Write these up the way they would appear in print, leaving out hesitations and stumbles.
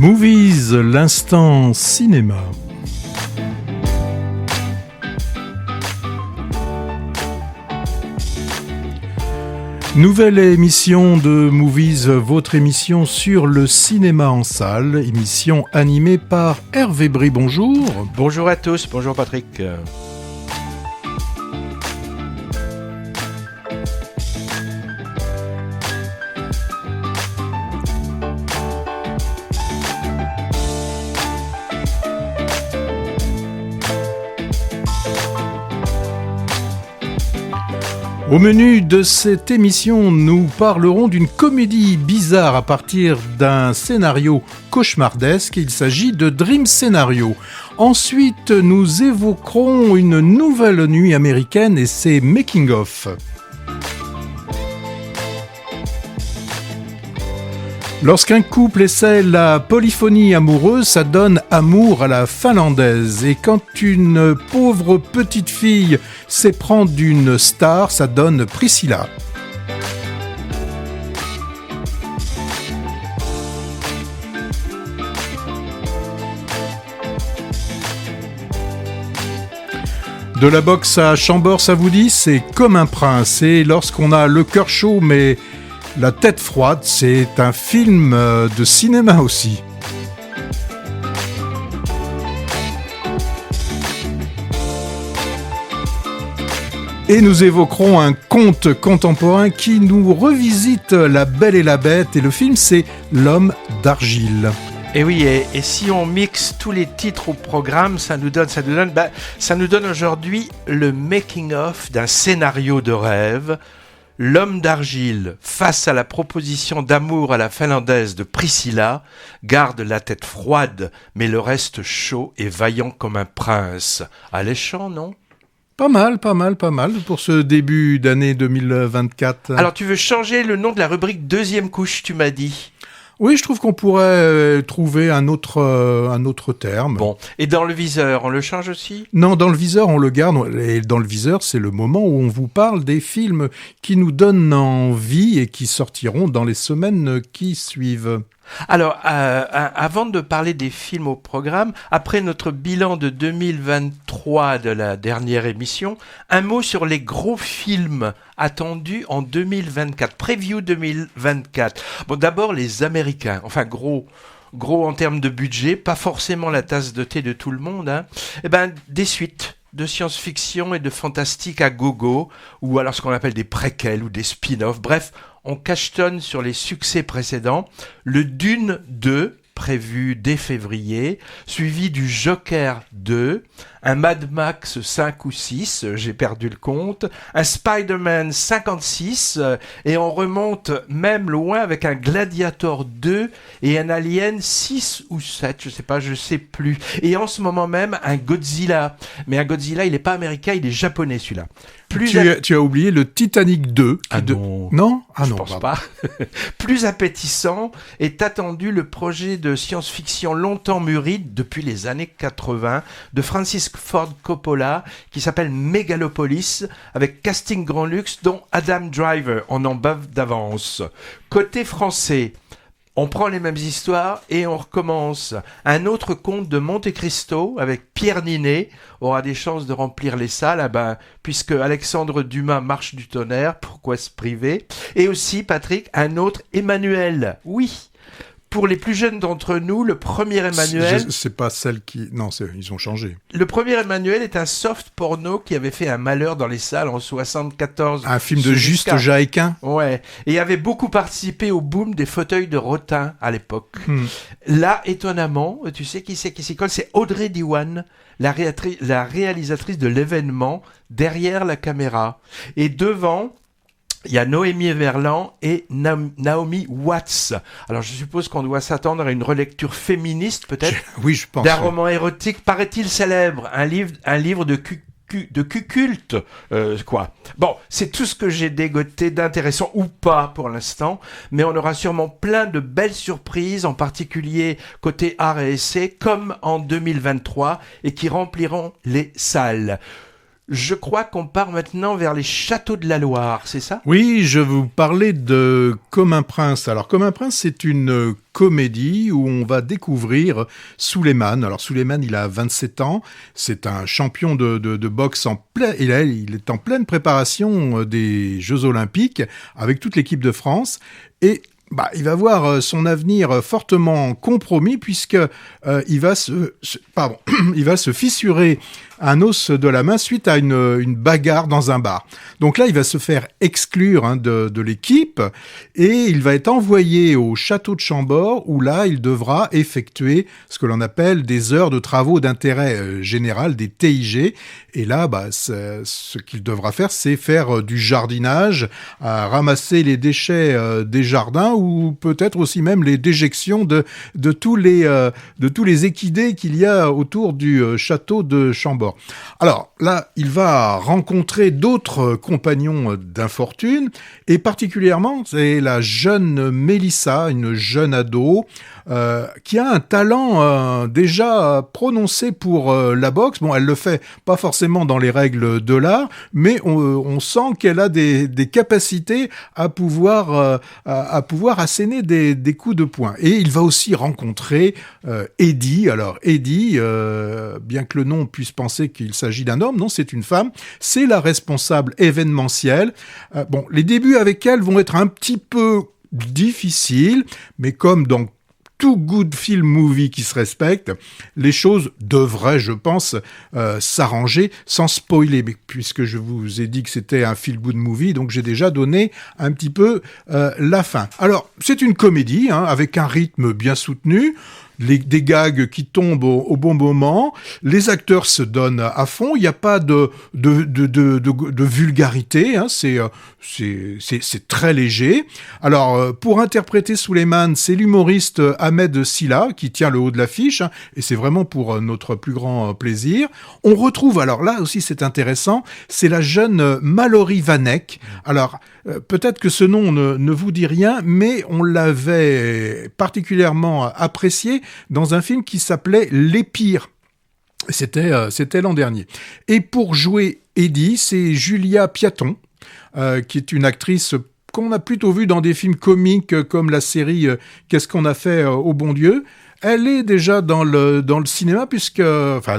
Movies, l'instant cinéma. Nouvelle émission de Movies, votre émission sur le cinéma en salle, émission animée par Hervé Brie. Bonjour. Bonjour à tous, bonjour Patrick. Au menu de cette émission, nous parlerons d'une comédie bizarre à partir d'un scénario cauchemardesque. Il s'agit de Dream Scenario. Ensuite, nous évoquerons une nouvelle nuit américaine et ses making-of. Lorsqu'un couple essaie la polyphonie amoureuse, ça donne amour à la finlandaise. Et quand une pauvre petite fille s'éprend d'une star, ça donne Priscilla. De la boxe à Chambord, ça vous dit, c'est comme un prince. Et lorsqu'on a le cœur chaud, mais la tête froide, c'est un film de cinéma aussi. Et nous évoquerons un conte contemporain qui nous revisite La Belle et la Bête. Et le film, c'est L'Homme d'Argile. Et oui, et si on mixe tous les titres au programme, ça nous donne aujourd'hui le making-of d'un scénario de rêve. L'homme d'argile, face à la proposition d'amour à la finlandaise de Priscilla, garde la tête froide, mais le reste chaud et vaillant comme un prince. Alléchant, non ? Pas mal pour ce début d'année 2024. Alors, tu veux changer le nom de la rubrique deuxième couche, tu m'as dit ? Oui, je trouve qu'on pourrait trouver un autre terme. Bon, et dans le viseur, on le change aussi ? Non, dans le viseur, on le garde. Et dans le viseur, c'est le moment où on vous parle des films qui nous donnent envie et qui sortiront dans les semaines qui suivent. Alors, avant de parler des films au programme, après notre bilan de 2023 de la dernière émission, un mot sur les gros films attendus en 2024, preview 2024. Bon, d'abord les Américains, enfin gros en termes de budget, pas forcément la tasse de thé de tout le monde, hein. Des suites de science-fiction et de fantastique à gogo, ou alors ce qu'on appelle des préquels ou des spin-offs, bref, on cachetonne sur les succès précédents. Le Dune 2, prévu dès février, suivi du Joker 2, un Mad Max 5 ou 6, j'ai perdu le compte, un Spider-Man 56, et on remonte même loin avec un Gladiator 2 et un Alien 6 ou 7, je sais plus. Et en ce moment même, un Godzilla. Mais un Godzilla, il n'est pas américain, il est japonais celui-là. Tu as oublié le Titanic 2. Non, je pense pas. Plus appétissant est attendu le projet de science-fiction longtemps mûri depuis les années 80 de Francis Ford Coppola qui s'appelle Megalopolis avec casting grand luxe dont Adam Driver. On en bave d'avance. Côté français, on prend les mêmes histoires et on recommence. Un autre conte de Monte Cristo avec Pierre Ninet aura des chances de remplir les salles, puisque Alexandre Dumas marche du tonnerre, pourquoi se priver ? Et aussi, Patrick, un autre Emmanuel. Oui, pour les plus jeunes d'entre nous, le premier Emmanuel... C'est pas celle qui... Non, ils ont changé. Le premier Emmanuel est un soft porno qui avait fait un malheur dans les salles en 74. Un film de Juste Jaéquin. Ouais, et avait beaucoup participé au boom des fauteuils de Rotin à l'époque. Là, étonnamment, tu sais qui s'y colle ? C'est Audrey Diwan, la réalisatrice de l'événement, derrière la caméra. Et devant... il y a Noémie Verland et Naomi Watts. Alors, je suppose qu'on doit s'attendre à une relecture féministe, peut-être, oui, je pense, d'un roman érotique, paraît-il célèbre, un livre de culte, quoi. Bon, c'est tout ce que j'ai dégoté d'intéressant ou pas pour l'instant, mais on aura sûrement plein de belles surprises, en particulier côté art et essai, comme en 2023, et qui rempliront les salles. Je crois qu'on part maintenant vers les châteaux de la Loire, c'est ça ? Oui, je vous parlais de Comme un prince. Alors, Comme un prince, c'est une comédie où on va découvrir Souleymane. Alors, Souleymane, il a 27 ans. C'est un champion de boxe il est en pleine préparation des Jeux Olympiques avec toute l'équipe de France. Et il va voir son avenir fortement compromis puisque il va se fissurer un os de la main suite à une bagarre dans un bar. Donc là, il va se faire exclure de l'équipe et il va être envoyé au château de Chambord où là, il devra effectuer ce que l'on appelle des heures de travaux d'intérêt général, des TIG. Et là, ce qu'il devra faire, c'est faire du jardinage, ramasser les déchets des jardins ou peut-être aussi même les déjections de tous les équidés qu'il y a autour du château de Chambord. Alors là, il va rencontrer d'autres compagnons d'infortune et particulièrement, c'est la jeune Mélissa, une jeune ado, qui a un talent déjà prononcé pour la boxe. Bon, elle le fait pas forcément dans les règles de l'art, mais on sent qu'elle a des capacités à pouvoir asséner des coups de poing. Et il va aussi rencontrer Eddie. Alors Eddie, bien que le nom puisse penser qu'il s'agit d'un homme, non, c'est une femme. C'est la responsable événementielle. Les débuts avec elle vont être un petit peu difficiles, mais comme dans tout good film movie qui se respecte, les choses devraient, je pense, s'arranger sans spoiler. Mais puisque je vous ai dit que c'était un feel good movie, donc j'ai déjà donné un petit peu la fin. Alors, c'est une comédie avec un rythme bien soutenu. Des gags qui tombent au bon moment, les acteurs se donnent à fond, il n'y a pas de vulgarité, c'est très léger. Alors, pour interpréter Souleymane, c'est l'humoriste Ahmed Silla qui tient le haut de l'affiche, et c'est vraiment pour notre plus grand plaisir. On retrouve, alors là aussi c'est intéressant, c'est la jeune Mallory Vanek. Alors, peut-être que ce nom ne vous dit rien, mais on l'avait particulièrement apprécié dans un film qui s'appelait Les Pires. C'était l'an dernier. Et pour jouer Eddie, c'est Julia Piaton, qui est une actrice qu'on a plutôt vue dans des films comiques comme la série Qu'est-ce qu'on a fait au bon Dieu. Elle est déjà dans le cinéma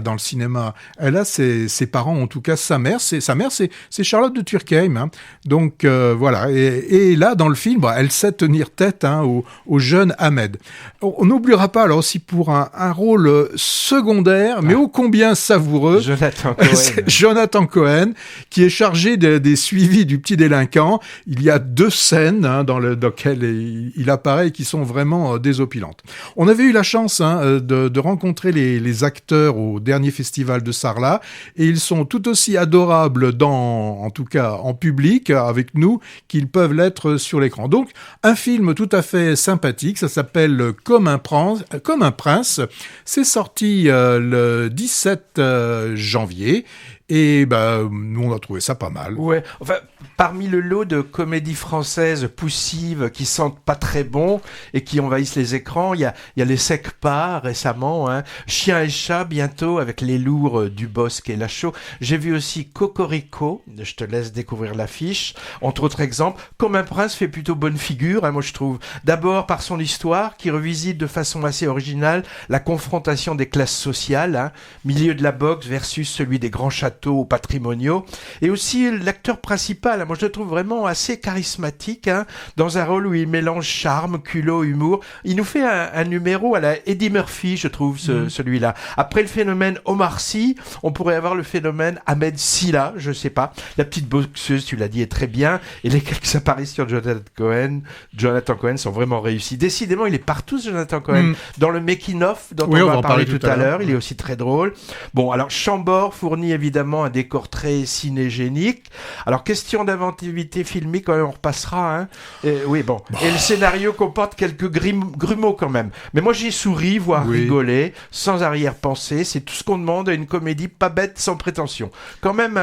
dans le cinéma, elle a ses parents, en tout cas sa mère c'est Charlotte de Turckheim, donc voilà, et là dans le film, elle sait tenir tête au jeune Ahmed. On n'oubliera pas alors aussi pour un rôle secondaire, mais ô combien savoureux, Jonathan Cohen, qui est chargé des suivis du petit délinquant. Il y a 2 scènes dans lesquelles il apparaît qui sont vraiment désopilantes. On avait eu la chance de rencontrer les acteurs au dernier festival de Sarlat et ils sont tout aussi adorables en tout cas en public avec nous qu'ils peuvent l'être sur l'écran. Donc un film tout à fait sympathique, ça s'appelle Comme un prince. C'est sorti le 17 janvier. Et nous on a trouvé ça pas mal. Ouais, enfin parmi le lot de comédies françaises poussives qui sentent pas très bon et qui envahissent les écrans, il y a les Secpas récemment, Chien et chat bientôt avec les lourds du Bosc et Lachaud. J'ai vu aussi Cocorico, je te laisse découvrir l'affiche. Entre autres exemples, Comme un prince fait plutôt bonne figure, moi je trouve. D'abord par son histoire qui revisite de façon assez originale la confrontation des classes sociales, milieu de la boxe versus celui des grands châteaux patrimoniaux, et aussi l'acteur principal, moi je le trouve vraiment assez charismatique, dans un rôle où il mélange charme, culot, humour. Il nous fait un numéro à la Eddie Murphy, je trouve, celui-là. Après le phénomène Omar Sy, on pourrait avoir le phénomène Ahmed Silla, je sais pas. La petite boxeuse, tu l'as dit, est très bien, et les quelques apparitions de Jonathan Cohen sont vraiment réussies. Décidément, il est partout, Jonathan Cohen. Dans le making-of dont on va parler tout à l'heure, il est aussi très drôle. Bon, alors Chambord fournit évidemment un décor très cinégénique. Alors, question d'inventivité filmique, on repassera. Et le scénario comporte quelques grumeaux quand même. Mais moi, j'ai souri, voire rigolé, sans arrière-pensée. C'est tout ce qu'on demande à une comédie pas bête, sans prétention. Quand même,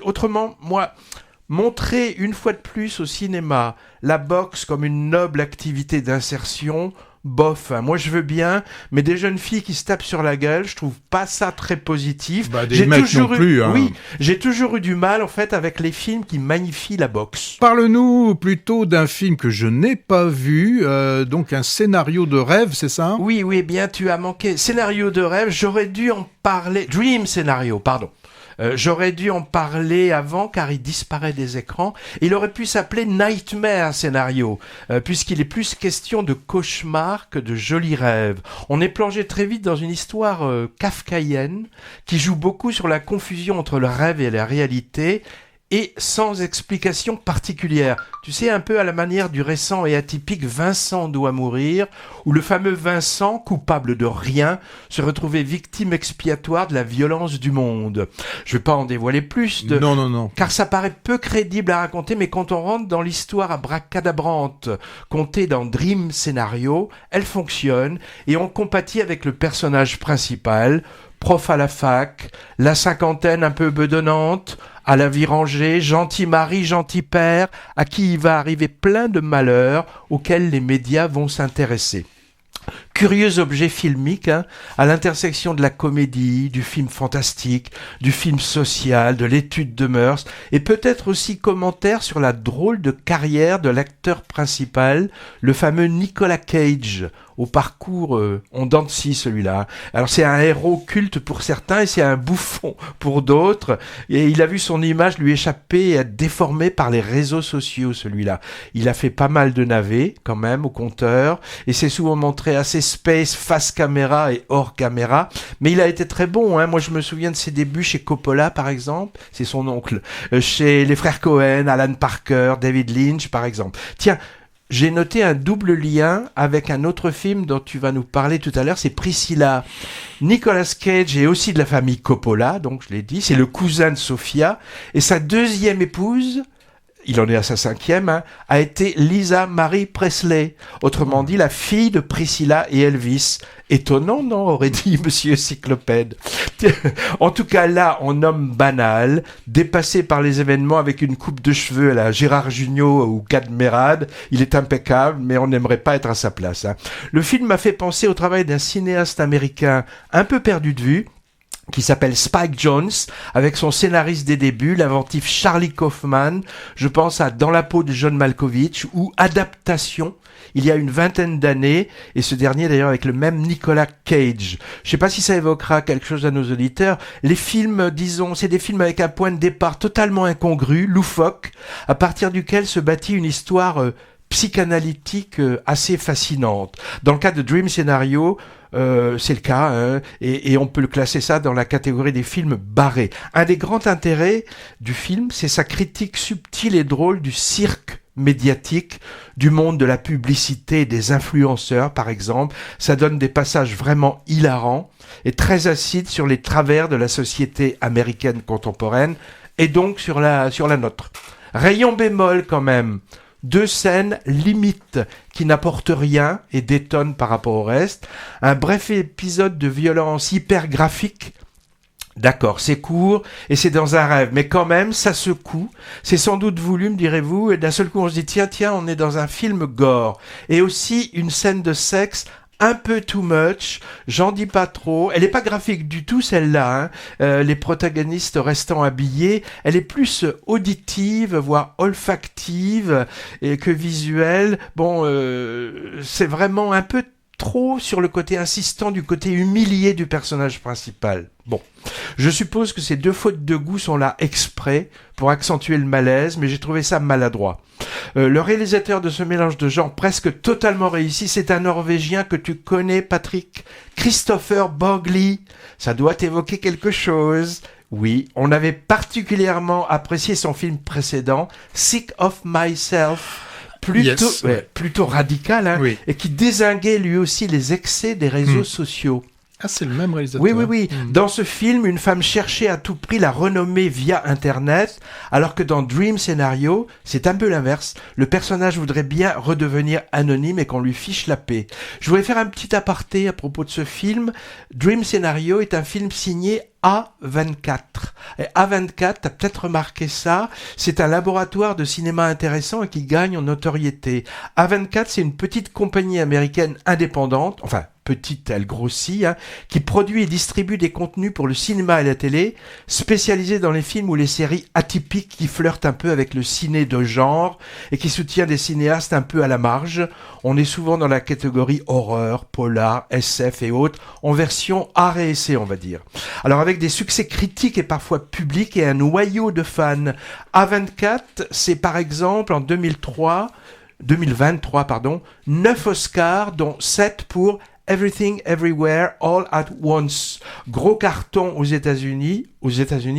autrement, moi... Montrer une fois de plus au cinéma la boxe comme une noble activité d'insertion, bof. Moi, je veux bien, mais des jeunes filles qui se tapent sur la gueule, je trouve pas ça très positif. Des mecs non plus. Hein. Oui, j'ai toujours eu du mal, en fait, avec les films qui magnifient la boxe. Parle-nous plutôt d'un film que je n'ai pas vu, donc un scénario de rêve, c'est ça ? Oui, bien, tu as manqué. Scénario de rêve, j'aurais dû en parler. Dream Scénario, pardon. J'aurais dû en parler avant car il disparaît des écrans. Il aurait pu s'appeler Nightmare Scénario, puisqu'il est plus question de cauchemar que de jolis rêves. On est plongé très vite dans une histoire kafkaïenne qui joue beaucoup sur la confusion entre le rêve et la réalité, et sans explication particulière. Tu sais, un peu à la manière du récent et atypique Vincent doit mourir, où le fameux Vincent, coupable de rien, se retrouvait victime expiatoire de la violence du monde. Je vais pas en dévoiler plus, Non. car ça paraît peu crédible à raconter, mais quand on rentre dans l'histoire abracadabrante contée dans Dream Scénario, elle fonctionne, et on compatit avec le personnage principal, prof à la fac, la cinquantaine un peu bedonnante, à la vie rangée, gentil mari, gentil père, à qui il va arriver plein de malheurs auxquels les médias vont s'intéresser. Curieux objet filmique, à l'intersection de la comédie, du film fantastique, du film social, de l'étude de mœurs, et peut-être aussi commentaire sur la drôle de carrière de l'acteur principal, le fameux Nicolas Cage, au parcours en dents de scie celui-là. Alors c'est un héros culte pour certains et c'est un bouffon pour d'autres, et il a vu son image lui échapper et être déformée par les réseaux sociaux celui-là. Il a fait pas mal de navets quand même au compteur, et s'est souvent montré assez space face caméra et hors caméra, mais il a été très bon. Moi je me souviens de ses débuts chez Coppola par exemple, c'est son oncle, chez les frères Cohen, Alan Parker, David Lynch par exemple. Tiens, j'ai noté un double lien avec un autre film dont tu vas nous parler tout à l'heure, c'est Priscilla. Nicolas Cage est aussi de la famille Coppola, donc je l'ai dit, c'est le cousin de Sofia, et sa deuxième épouse, il en est à sa 5e, a été Lisa Marie Presley, autrement dit la fille de Priscilla et Elvis. Étonnant, non, aurait dit Monsieur Cyclopède. En tout cas, là, en homme banal, dépassé par les événements avec une coupe de cheveux à la Gérard Jugnot ou Gad Merad, il est impeccable, mais on n'aimerait pas être à sa place. Le film m'a fait penser au travail d'un cinéaste américain un peu perdu de vue, qui s'appelle Spike Jonze, avec son scénariste des débuts, l'inventif Charlie Kaufman. Je pense à Dans la peau de John Malkovich ou Adaptation, il y a une 20aine d'années, et ce dernier d'ailleurs avec le même Nicolas Cage. Je sais pas si ça évoquera quelque chose à nos auditeurs. Les films, disons, c'est des films avec un point de départ totalement incongru, loufoque, à partir duquel se bâtit une histoire psychanalytique assez fascinante. Dans le cas de Dream Scénario, c'est le cas, et on peut le classer ça dans la catégorie des films barrés. Un des grands intérêts du film, c'est sa critique subtile et drôle du cirque médiatique, du monde de la publicité et des influenceurs par exemple. Ça donne des passages vraiment hilarants et très acides sur les travers de la société américaine contemporaine et donc sur la nôtre. Rayon bémol quand même. 2 scènes limites qui n'apportent rien et détonnent par rapport au reste. Un bref épisode de violence hyper graphique. D'accord, c'est court et c'est dans un rêve, mais quand même, ça secoue. C'est sans doute voulu, me direz-vous, et d'un seul coup on se dit tiens, on est dans un film gore. Et aussi une scène de sexe un peu too much, j'en dis pas trop. Elle est pas graphique du tout celle-là, les protagonistes restant habillés. Elle est plus auditive, voire olfactive que visuelle. Bon, c'est vraiment un peu trop sur le côté insistant du côté humilié du personnage principal. Bon, je suppose que ces 2 fautes de goût sont là exprès pour accentuer le malaise, mais j'ai trouvé ça maladroit. Le réalisateur de ce mélange de genres presque totalement réussi, c'est un Norvégien que tu connais, Patrick, Christopher Borgli. Ça doit t'évoquer quelque chose. Oui, on avait particulièrement apprécié son film précédent, Sick of Myself, plutôt radical, oui. Et qui dézinguait lui aussi les excès des réseaux sociaux. Ah, c'est le même réalisateur. Oui. Dans ce film, une femme cherchait à tout prix la renommée via Internet, alors que dans Dream Scenario, c'est un peu l'inverse. Le personnage voudrait bien redevenir anonyme et qu'on lui fiche la paix. Je voulais faire un petit aparté à propos de ce film. Dream Scenario est un film signé A24. Et A24, t'as peut-être remarqué ça, c'est un laboratoire de cinéma intéressant et qui gagne en notoriété. A24, c'est une petite compagnie américaine indépendante, enfin petite, elle grossit, qui produit et distribue des contenus pour le cinéma et la télé, spécialisée dans les films ou les séries atypiques qui flirtent un peu avec le ciné de genre et qui soutient des cinéastes un peu à la marge. On est souvent dans la catégorie horreur, polar, SF et autres, en version art et essai, on va dire. Alors avec des succès critiques et parfois publics et un noyau de fans. A24, c'est par exemple en 2023, 9 Oscars, dont 7 pour Everything Everywhere All at Once. Gros carton aux États-Unis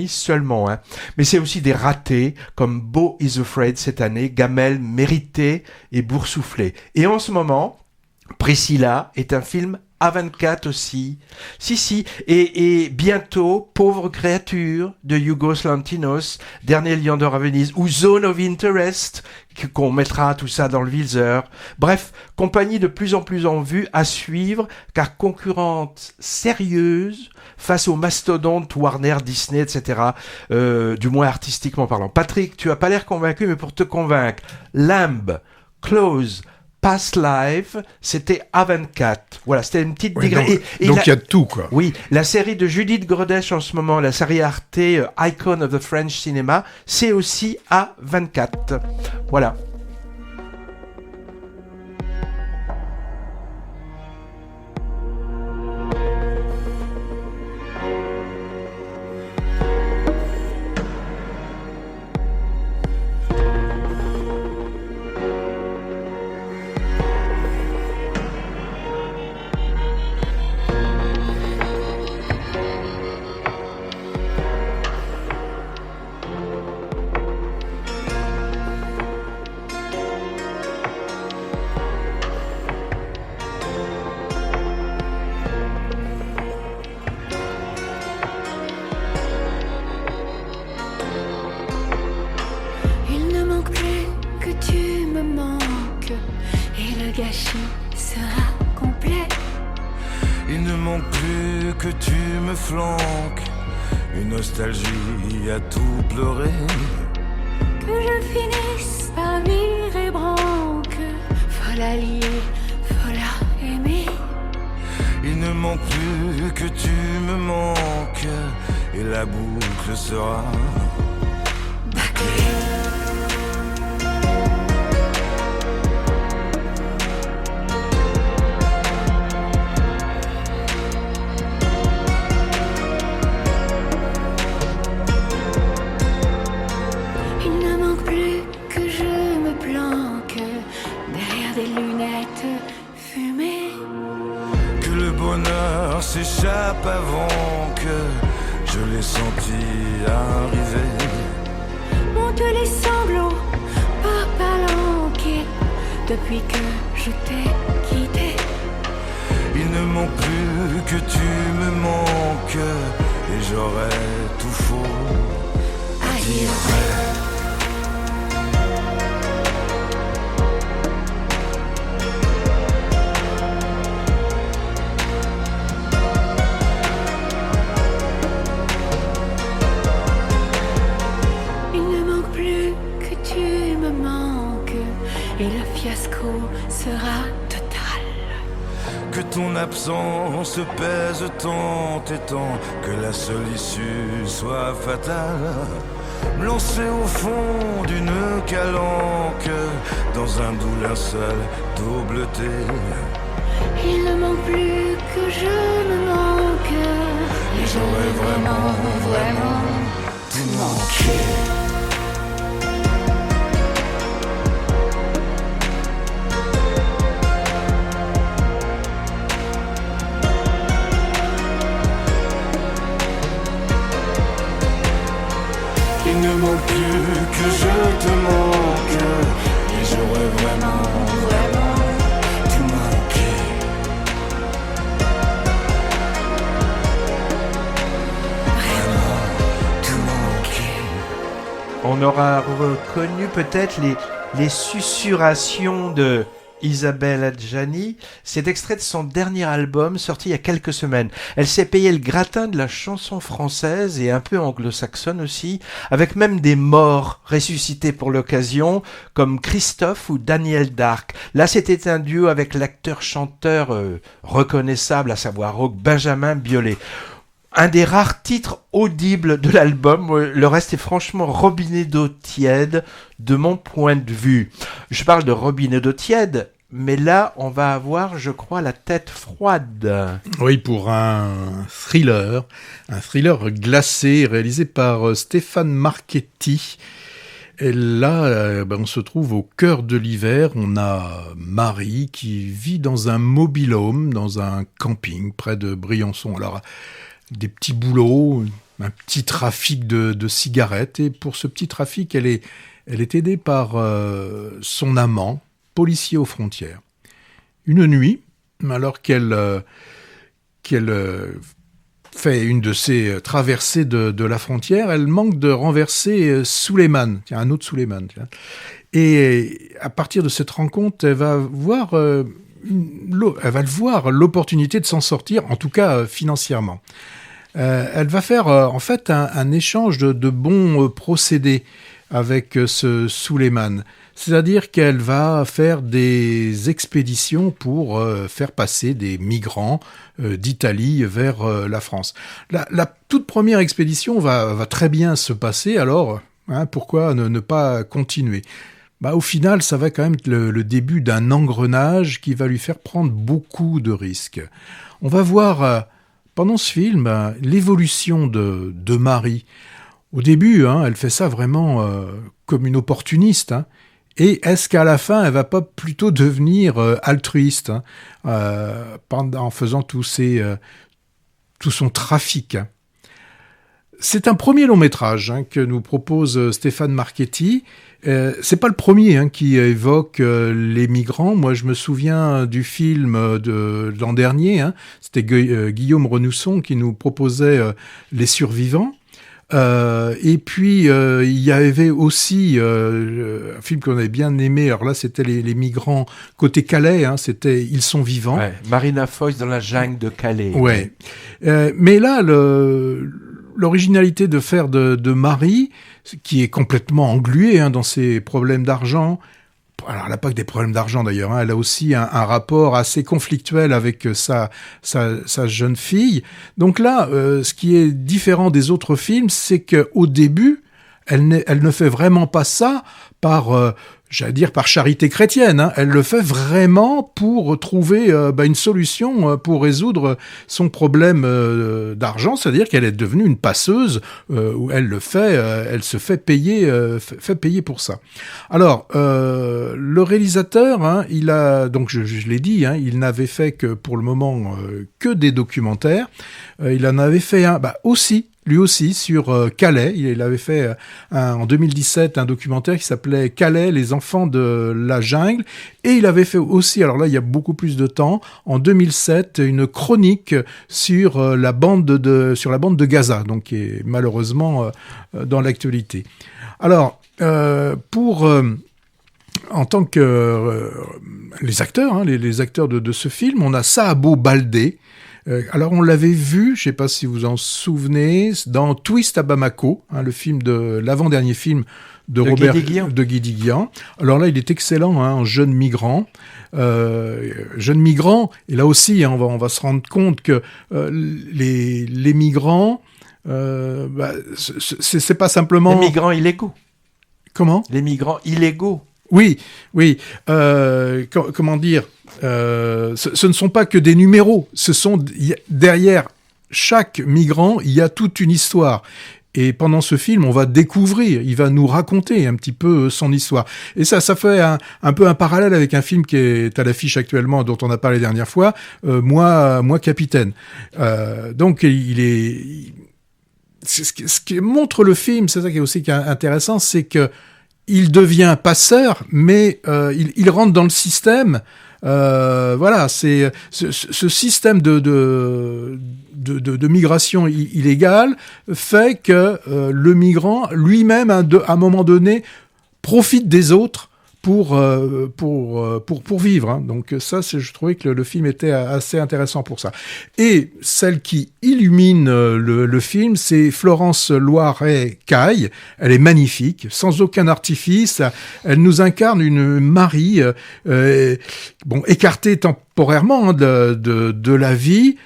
seulement. Mais c'est aussi des ratés comme Beau is Afraid cette année, Gamelle mérité et boursouflé. Et en ce moment, Priscilla est un film A24 aussi. Si. Et bientôt, Pauvre créature de Yorgos Lanthimos, Dernier Lion d'or à Venise, ou Zone of Interest, qu'on mettra tout ça dans le viseur. Bref, compagnie de plus en plus en vue à suivre, car concurrente sérieuse face aux mastodontes Warner, Disney, etc. Du moins artistiquement parlant. Patrick, tu as pas l'air convaincu, mais pour te convaincre, Lamb, Close, Past Life, c'était A24. Voilà, c'était une petite digression. Donc il y a de tout, quoi. Oui, la série de Judith Godrèche en ce moment, la série Arte, Icon of the French Cinema, c'est aussi A24. Voilà. Une nostalgie à tout pleurer. Que je finisse par vivre et branque, folle alliée, folle à aimer. Il ne manque plus que tu me manques, et la boucle sera bâclée. S'échappe avant que je l'ai senti arriver. Montent les sanglots par palanquée depuis que je t'ai quitté. Il ne manque plus que tu me manques, et j'aurais tout faux à dire vrai. Et le fiasco sera total. Que ton absence pèse tant et tant, que la seule issue soit fatale. Me lancer au fond d'une calanque, dans un doux linceul d'eau bleutée. Il ne manque plus que je me manque, et j'aurais vraiment tout manqué. Il ne manque plus que je te manque, et j'aurais vraiment tout manqué. On aura reconnu peut-être les susurrations de Isabelle Adjani. C'est extrait de son dernier album sorti il y a quelques semaines. Elle s'est payé le gratin de la chanson française et un peu anglo-saxonne aussi, avec même des morts ressuscités pour l'occasion, comme Christophe ou Daniel Darc. Là, c'était un duo avec l'acteur-chanteur reconnaissable, à savoir Benjamin Biolay. Un des rares titres audibles de l'album, le reste est franchement robinet d'eau tiède de mon point de vue. Je parle de robinet d'eau tiède, mais là on va avoir, je crois, la tête froide. Oui, pour un thriller glacé réalisé par Stéphane Marchetti. Et là, on se trouve au cœur de l'hiver. On a Marie qui vit dans un mobil-home, dans un camping près de Briançon. Alors, des petits boulots, un petit trafic de cigarettes. Et pour ce petit trafic, elle est aidée par son amant, policier aux frontières. Une nuit, alors qu'elle fait une de ces traversées de la frontière, elle manque de renverser Souleymane, un autre Souleymane. Et à partir de cette rencontre, elle va voir l'opportunité de s'en sortir, en tout cas financièrement. Elle va faire en fait un échange de bons procédés avec ce Souleymane. C'est-à-dire qu'elle va faire des expéditions pour faire passer des migrants d'Italie vers la France. La toute première expédition va très bien se passer, alors pourquoi ne pas continuer ? Au final, ça va quand même être le début d'un engrenage qui va lui faire prendre beaucoup de risques. On va voir pendant ce film l'évolution de Marie. Au début, elle fait ça vraiment comme une opportuniste. Et est-ce qu'à la fin, elle va pas plutôt devenir altruiste en faisant tout son trafic? C'est un premier long métrage que nous propose Stéphane Marchetti. C'est pas le premier qui évoque les migrants. Moi, je me souviens du film de l'an dernier. C'était Guillaume Renousson qui nous proposait Les Survivants. Et puis il y avait aussi un film qu'on avait bien aimé. Alors là, c'était les migrants côté Calais. C'était Ils sont vivants. Ouais, Marina Foïs dans la jungle de Calais. Ouais. Mais là, l'originalité de faire de Marie, qui est complètement engluée dans ses problèmes d'argent. Alors, elle n'a pas que des problèmes d'argent d'ailleurs, elle a aussi un rapport assez conflictuel avec sa jeune fille. Donc là, ce qui est différent des autres films, c'est qu'au début, elle ne fait vraiment pas ça par charité chrétienne. Elle le fait vraiment pour trouver une solution pour résoudre son problème d'argent, c'est-à-dire qu'elle est devenue une passeuse où elle se fait payer pour ça. Alors, le réalisateur, il a, donc je l'ai dit, il n'avait fait que pour le moment que des documentaires. Il en avait fait un, lui aussi, sur Calais. Il avait fait en 2017 un documentaire qui s'appelait Calais, les enfants de la jungle. Et il avait fait aussi, alors là, il y a beaucoup plus de temps, en 2007, une chronique sur la bande de Gaza, donc qui est malheureusement dans l'actualité. Alors, en tant que les acteurs, les acteurs de ce film, on a Sahabo Baldé. Alors on l'avait vu, je ne sais pas si vous en souvenez, dans Twist à Bamako, l'avant-dernier film de Guy Diguian. Alors là, il est excellent, en jeune migrant. Et là aussi, on va se rendre compte que les migrants, c'est pas simplement... Les migrants illégaux. Comment ? Les migrants illégaux. Oui. Comment dire ? Ce ne sont pas que des numéros. Derrière chaque migrant, il y a toute une histoire. Et pendant ce film, on va découvrir, il va nous raconter un petit peu son histoire. Et ça fait un peu un parallèle avec un film qui est à l'affiche actuellement, dont on a parlé la dernière fois, Moi capitaine. Donc ce qui montre le film, c'est ça qui est aussi intéressant, c'est que il devient passeur, mais il rentre dans le système Voilà, c'est ce système de migration illégale fait que le migrant lui-même, à un moment donné, profite des autres pour vivre. Hein. Donc ça, je trouvais que le film était assez intéressant pour ça. Et celle qui illumine le film, c'est Florence Loiret-Caille. Elle est magnifique, sans aucun artifice. Elle nous incarne une Marie, écartée temporairement hein, de la vie.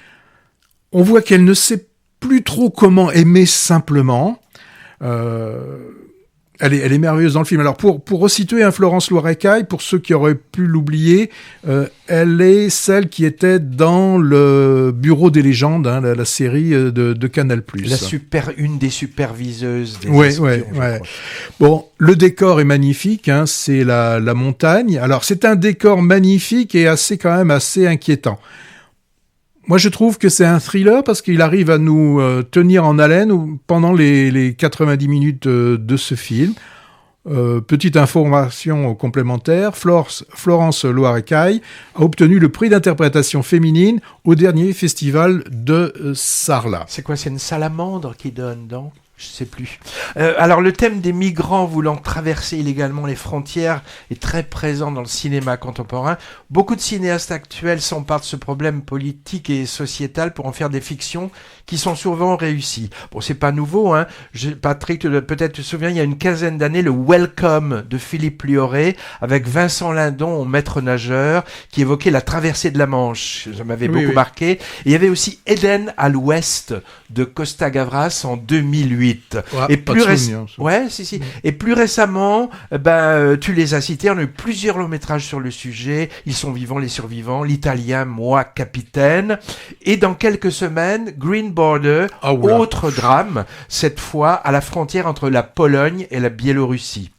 On voit qu'elle ne sait plus trop comment aimer simplement. Elle est merveilleuse dans le film. Alors pour resituer Florence Loiret-Caille, pour ceux qui auraient pu l'oublier, elle est celle qui était dans le Bureau des légendes, hein, la série de Canal+. Une des superviseuses des espions. Ouais. Bon, le décor est magnifique, hein, c'est la montagne. Alors c'est un décor magnifique et quand même assez inquiétant. Moi, je trouve que c'est un thriller parce qu'il arrive à nous tenir en haleine pendant les 90 minutes de ce film. Petite information complémentaire, Florence Loiret-Caille a obtenu le prix d'interprétation féminine au dernier festival de Sarlat. C'est quoi, c'est une salamandre qui donne, non ? Je sais plus. Alors le thème des migrants voulant traverser illégalement les frontières est très présent dans le cinéma contemporain. Beaucoup de cinéastes actuels s'emparent de ce problème politique et sociétal pour en faire des fictions qui sont souvent réussies. Bon, c'est pas nouveau, hein. Patrick, peut-être te souviens, il y a une quinzaine d'années, le Welcome de Philippe Lioré avec Vincent Lindon en maître nageur qui évoquait la traversée de la Manche. Ça m'avait beaucoup marqué. Et il y avait aussi Éden à l'ouest de Costa Gavras en 2008. Et plus Et plus récemment, tu les as cités, on a eu plusieurs longs métrages sur le sujet. Ils sont vivants, les survivants, l'italien, moi, capitaine. Et dans quelques semaines, Green Border, autre drame, cette fois à la frontière entre la Pologne et la Biélorussie.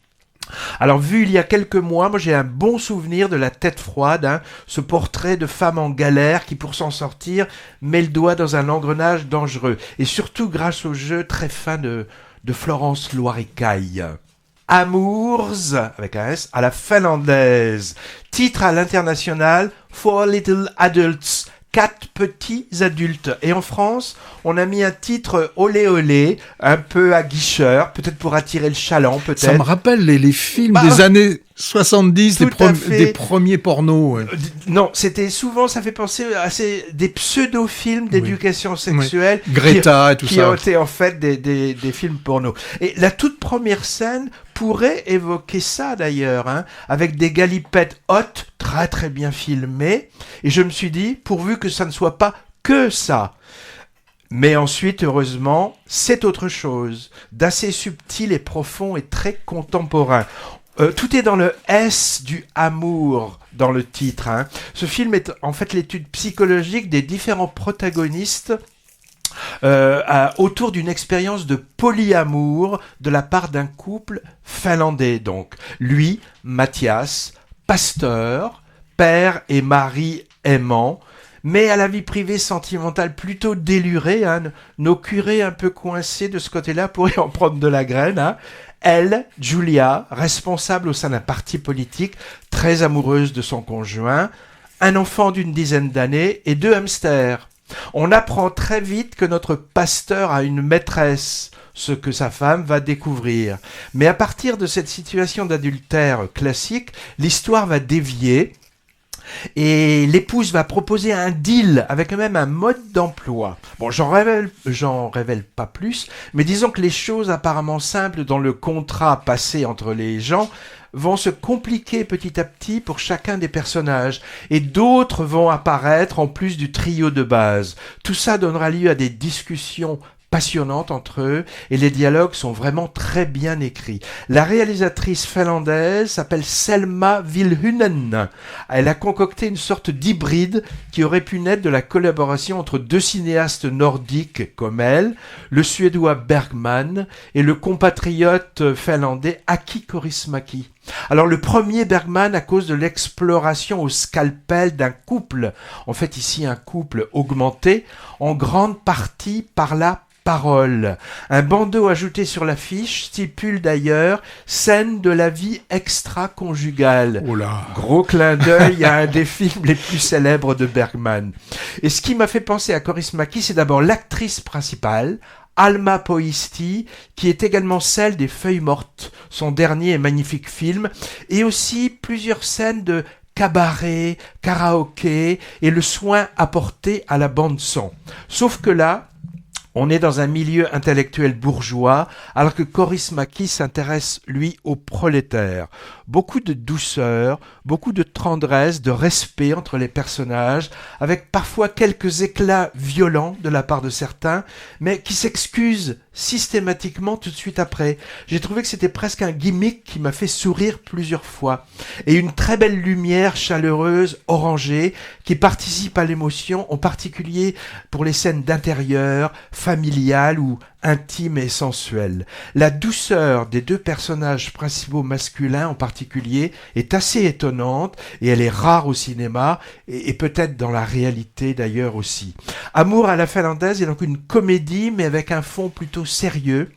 Alors, vu il y a quelques mois, moi j'ai un bon souvenir de La Tête froide, hein, ce portrait de femme en galère qui, pour s'en sortir, met le doigt dans un engrenage dangereux. Et surtout grâce au jeu très fin de Florence Loiret-Caille. Amours, avec un S, à la finlandaise. Titre à l'international, Four Little Adults. 4 petits adultes. Et en France, on a mis un titre olé olé, un peu aguicheur, peut-être pour attirer le chaland, peut-être. Ça me rappelle les films des années 70, des premiers pornos. Ouais. Non, c'était souvent, ça fait penser à des pseudo-films d'éducation sexuelle. Greta et tout ça. Qui ont été en fait des films porno. Et la toute première scène pourrait évoquer ça d'ailleurs, hein, avec des galipettes hautes, très très bien filmées. Et je me suis dit, pourvu que ça ne soit pas que ça. Mais ensuite, heureusement, c'est autre chose, d'assez subtil et profond et très contemporain. Tout est dans le S du amour dans le titre. Hein. Ce film est en fait l'étude psychologique des différents protagonistes autour d'une expérience de polyamour de la part d'un couple finlandais. Donc, lui, Mathias, pasteur, père et mari aimant, mais à la vie privée sentimentale plutôt délurée. Hein. Nos curés un peu coincés de ce côté-là pourraient en prendre de la graine. Hein. Elle, Julia, responsable au sein d'un parti politique, très amoureuse de son conjoint, un enfant d'une dizaine d'années et 2 hamsters. On apprend très vite que notre pasteur a une maîtresse, ce que sa femme va découvrir. Mais à partir de cette situation d'adultère classique, l'histoire va dévier et l'épouse va proposer un deal avec même un mode d'emploi. Bon, j'en révèle pas plus, mais disons que les choses apparemment simples dans le contrat passé entre les gens vont se compliquer petit à petit pour chacun des personnages, et d'autres vont apparaître en plus du trio de base. Tout ça donnera lieu à des discussions passionnantes entre eux, et les dialogues sont vraiment très bien écrits. La réalisatrice finlandaise s'appelle Selma Vilhunen. Elle a concocté une sorte d'hybride qui aurait pu naître de la collaboration entre 2 cinéastes nordiques comme elle, le suédois Bergman et le compatriote finlandais Aki Kaurismäki. Alors le premier Bergman à cause de l'exploration au scalpel d'un couple, en fait ici un couple augmenté, en grande partie par la paroles. Un bandeau ajouté sur l'affiche stipule d'ailleurs « Scène de la vie extra-conjugale ». Oh là. Gros clin d'œil à un des films les plus célèbres de Bergman. Et ce qui m'a fait penser à Kaurismäki, c'est d'abord l'actrice principale, Alma Pöysti, qui est également celle des Feuilles mortes, son dernier et magnifique film, et aussi plusieurs scènes de cabaret, karaoké et le soin apporté à la bande-son. Sauf que là, on est dans un milieu intellectuel bourgeois, alors que Kaurismäki s'intéresse, lui, aux prolétaires. Beaucoup de douceur, beaucoup de tendresse, de respect entre les personnages, avec parfois quelques éclats violents de la part de certains, mais qui s'excusent systématiquement tout de suite après. J'ai trouvé que c'était presque un gimmick qui m'a fait sourire plusieurs fois. Et une très belle lumière chaleureuse, orangée, qui participe à l'émotion, en particulier pour les scènes d'intérieur, familiales ou intimes et sensuelles. La douceur des deux personnages principaux masculins en particulier est assez étonnante et elle est rare au cinéma et peut-être dans la réalité d'ailleurs aussi. Amour à la finlandaise est donc une comédie mais avec un fond plutôt sérieux,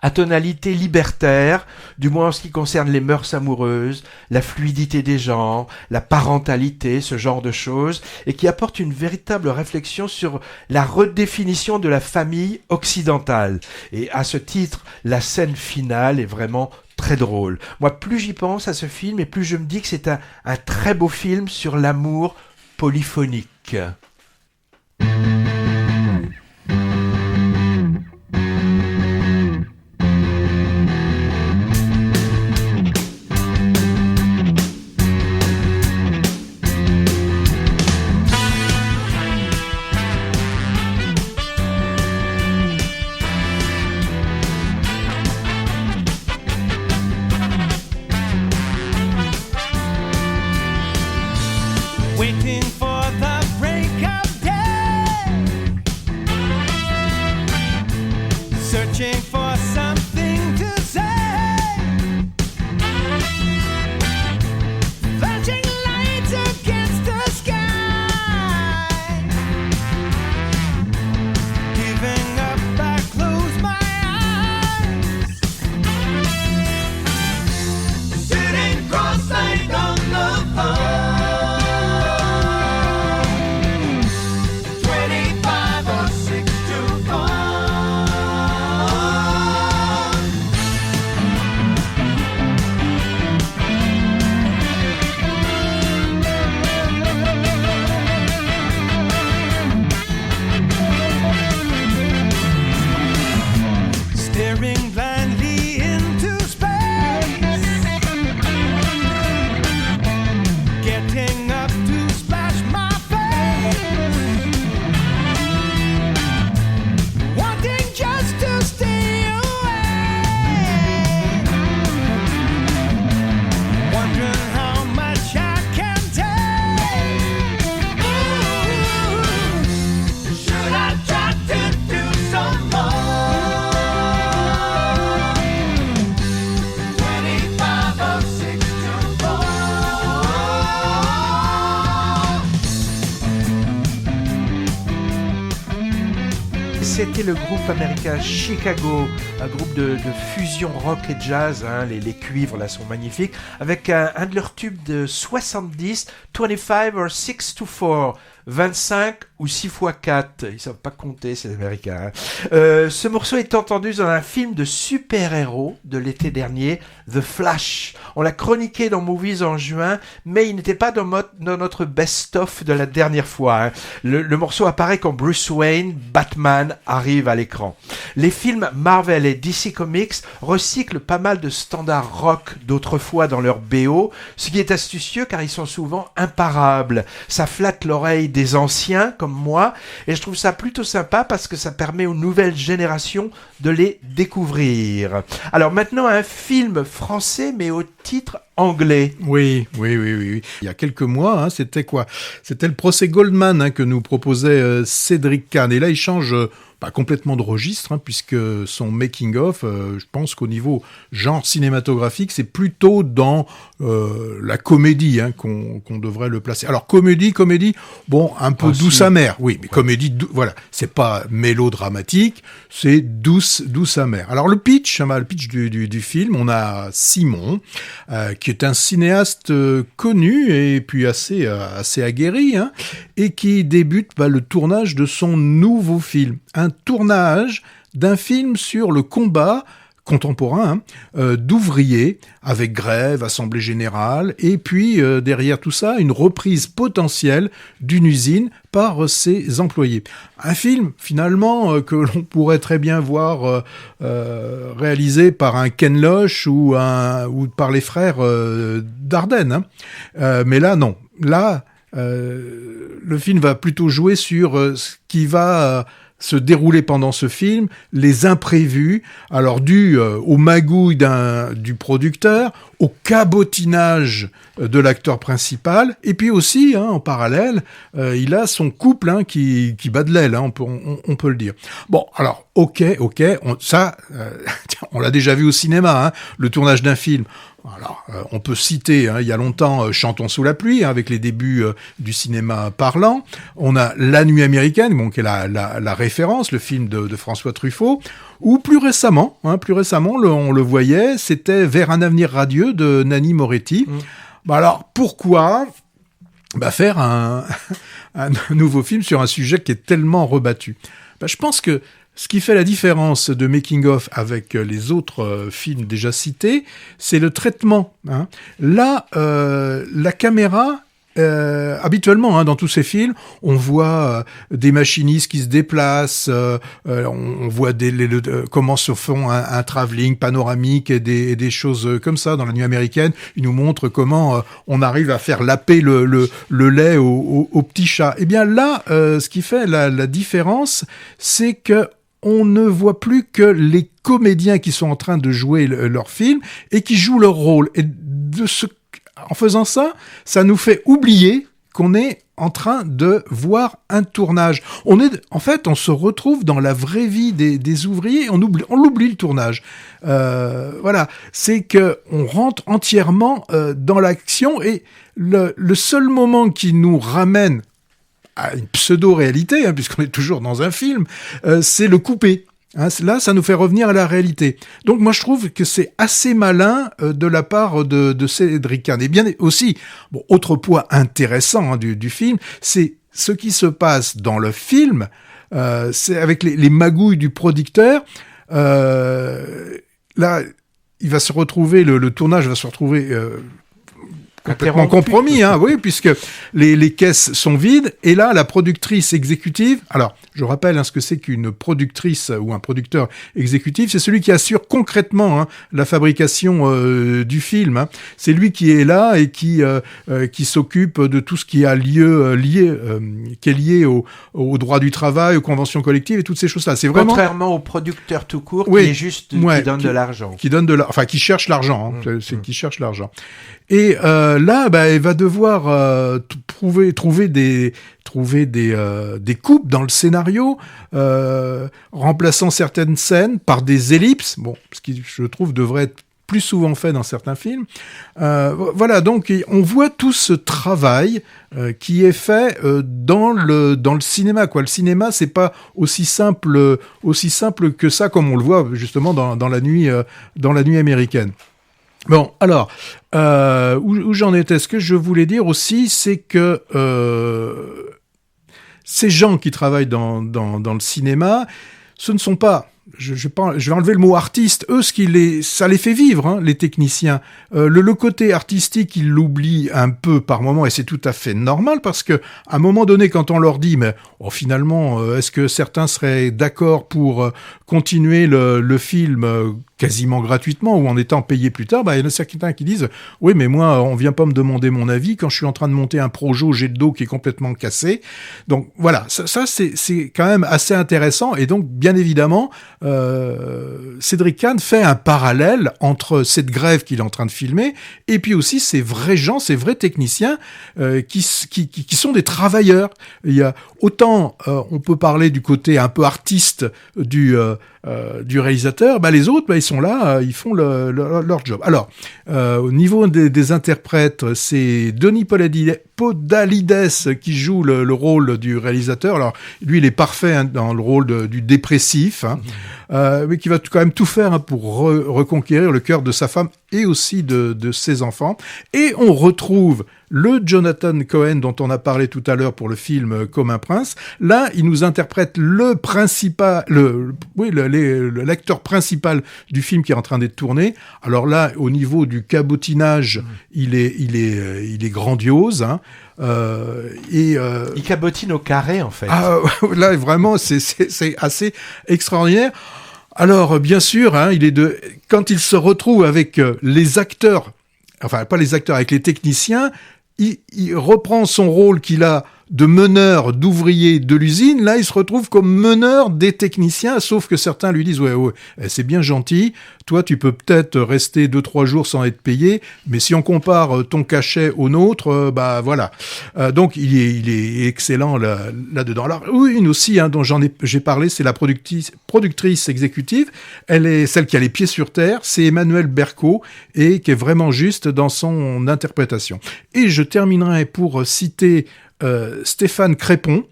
à tonalité libertaire, du moins en ce qui concerne les mœurs amoureuses, la fluidité des genres, la parentalité, ce genre de choses, et qui apporte une véritable réflexion sur la redéfinition de la famille occidentale. Et à ce titre, la scène finale est vraiment très drôle. Moi, plus j'y pense à ce film, et plus je me dis que c'est un très beau film sur l'amour polyphonique. Waiting for the break of day, searching for something to say, flashing lights against the sky, giving up, I close my eyes, sitting cross-eyed on the phone. Staring blindly into space, getting up to splash my face, wanting just to stay away, wondering how much I can take. Ooh, should I try to do some more? C'était le groupe américain Chicago, un groupe de fusion rock et jazz, hein, les cuivres là sont magnifiques, avec un de leurs tubes de 70, 25 or 6 to 4, 25 ou 6 x 4, ils savent pas compter ces Américains. Ce morceau est entendu dans un film de super-héros de l'été dernier, The Flash. On l'a chroniqué dans Movies en juin, mais il n'était pas dans notre best-of de la dernière fois. Hein. Le morceau apparaît quand Bruce Wayne, Batman, arrive à l'écran. Les films Marvel et DC Comics recyclent pas mal de standards rock d'autrefois dans leur BO, ce qui est astucieux car ils sont souvent imparables. Ça flatte l'oreille des anciens comme moi et je trouve ça plutôt sympa parce que ça permet aux nouvelles générations de les découvrir. Alors maintenant un film français mais au titre anglais. Oui. Il y a quelques mois, c'était quoi ? C'était le procès Goldman que nous proposait Cédric Kahn. Et là, il change complètement de registre, puisque son making-of, je pense qu'au niveau genre cinématographique, c'est plutôt dans la comédie qu'on devrait le placer. Alors comédie, bon, un peu douce amère, oui, mais comédie, voilà, c'est pas mélodramatique, c'est douce amère. Alors le pitch du film, on a Simon, qui est un cinéaste connu et puis assez aguerri, et qui débute le tournage de son nouveau film, un tournage d'un film sur le combat contemporain d'ouvriers avec grève, assemblée générale, et puis derrière tout ça, une reprise potentielle d'une usine par ses employés. Un film finalement que l'on pourrait très bien voir réalisé par un Ken Loach ou par les frères Dardenne. Mais là, non. Là, le film va plutôt jouer sur ce qui va se dérouler pendant ce film, les imprévus, alors dû aux magouilles du producteur, au cabotinage de l'acteur principal, et puis aussi, en parallèle, il a son couple qui bat de l'aile, on peut le dire. Bon, alors, ok, on l'a déjà vu au cinéma, le tournage d'un film. Alors, on peut citer, il y a longtemps, Chantons sous la pluie, avec les débuts du cinéma parlant. On a La Nuit américaine, qui est la référence, le film de François Truffaut. Ou plus récemment, on le voyait, c'était Vers un avenir radieux de Nanni Moretti. Alors, pourquoi faire un nouveau film sur un sujet qui est tellement rebattu ? Je pense que ce qui fait la différence de Making of avec les autres films déjà cités, c'est le traitement. Là, la caméra, habituellement, dans tous ces films, on voit des machinistes qui se déplacent, on voit comment se font un travelling panoramique et des choses comme ça. Dans La Nuit américaine, ils nous montrent comment on arrive à faire laper le lait au petit chat. Eh bien là, ce qui fait la différence, c'est que on ne voit plus que les comédiens qui sont en train de jouer leur film et qui jouent leur rôle. Et en faisant ça, ça nous fait oublier qu'on est en train de voir un tournage. On se retrouve dans la vraie vie des ouvriers, on oublie le tournage. Voilà, c'est que on rentre entièrement dans l'action et le seul moment qui nous ramène à une pseudo-réalité, puisqu'on est toujours dans un film, c'est le coupé. Là, ça nous fait revenir à la réalité. Donc, moi, je trouve que c'est assez malin de la part de Cédric Kahn. Et bien aussi, autre point intéressant du film, c'est ce qui se passe dans le film, c'est avec les magouilles du producteur. Là, il va se retrouver, le tournage va se retrouver complètement compromis, oui, puisque les caisses sont vides, et là, la productrice exécutive, alors, je rappelle ce que c'est qu'une productrice ou un producteur exécutif, c'est celui qui assure concrètement la fabrication du film, c'est lui qui est là et qui s'occupe de tout ce qui a qui est lié au droit du travail, aux conventions collectives et toutes ces choses-là. C'est vraiment... Contrairement au producteur tout court, qui est juste, qui donne de l'argent. Qui cherche l'argent, qui cherche l'argent. Et là, elle va devoir trouver des coupes dans le scénario, remplaçant certaines scènes par des ellipses, ce qui, je trouve, devrait être plus souvent fait dans certains films. Voilà, donc on voit tout ce travail qui est fait dans le cinéma, quoi. Le cinéma, c'est pas aussi simple que ça, comme on le voit justement dans la nuit américaine. Bon, alors, où j'en étais, ce que je voulais dire aussi, c'est que ces gens qui travaillent dans le cinéma, ce ne sont pas, je vais enlever le mot artiste, eux, ça les fait vivre, les techniciens. Le côté artistique, ils l'oublient un peu par moment, et c'est tout à fait normal, parce que à un moment donné, quand on leur dit, mais finalement, est-ce que certains seraient d'accord pour continuer le film quasiment gratuitement ou en étant payé plus tard, il y en a certains qui disent « Oui, mais moi, on vient pas me demander mon avis quand je suis en train de monter un projet jet de dos qui est complètement cassé. » Donc voilà, ça c'est quand même assez intéressant. Et donc, bien évidemment, Cédric Kahn fait un parallèle entre cette grève qu'il est en train de filmer et puis aussi ces vrais gens, ces vrais techniciens qui sont des travailleurs. Il y a autant, on peut parler du côté un peu artiste du réalisateur, les autres, ils sont là, ils font leur job. Alors, au niveau des interprètes, c'est Denis Podalides qui joue le rôle du réalisateur. Alors, lui, il est parfait dans le rôle du dépressif, mais qui va quand même tout faire pour reconquérir le cœur de sa femme et aussi de ses enfants. Et on retrouve le Jonathan Cohen dont on a parlé tout à l'heure pour le film Comme un prince. Là, il nous interprète l'acteur principal du film qui est en train d'être tourné. Alors là, au niveau du cabotinage, il est grandiose, hein. Il cabotine au carré, en fait. Ah, là, vraiment, c'est assez extraordinaire. Alors, bien sûr, hein, quand il se retrouve avec les acteurs, enfin, pas les acteurs, avec les techniciens, il reprend son rôle qu'il a de meneur, d'ouvrier de l'usine. Là, il se retrouve comme meneur des techniciens, sauf que certains lui disent « Ouais, c'est bien gentil, toi, tu peux peut-être rester 2-3 jours sans être payé, mais si on compare ton cachet au nôtre, voilà. » Donc, il est excellent là-dedans. Alors, une aussi, hein, dont j'ai parlé, c'est la productrice exécutive. Elle est celle qui a les pieds sur terre, c'est Emmanuelle Berco, et qui est vraiment juste dans son interprétation. Et je terminerai pour citer Stéphane Crépon,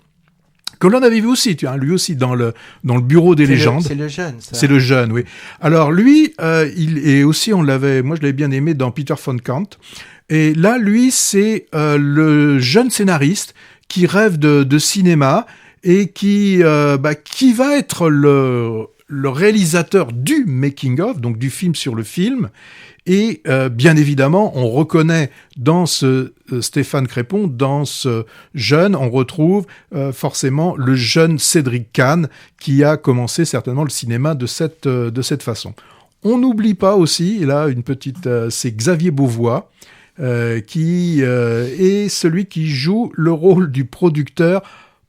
que l'on avait vu aussi, lui aussi dans le bureau des légendes. C'est le jeune, ça. C'est le jeune, oui. Alors lui, il est aussi, moi je l'avais bien aimé dans Peter von Kant. Et là, lui, c'est le jeune scénariste qui rêve de cinéma et qui va être le réalisateur du making-of, donc du film sur le film. Et bien évidemment, on reconnaît dans ce Stéphane Crépon, dans ce jeune, on retrouve forcément le jeune Cédric Kahn qui a commencé certainement le cinéma de cette façon. On n'oublie pas aussi, et là c'est Xavier Beauvois qui est celui qui joue le rôle du producteur,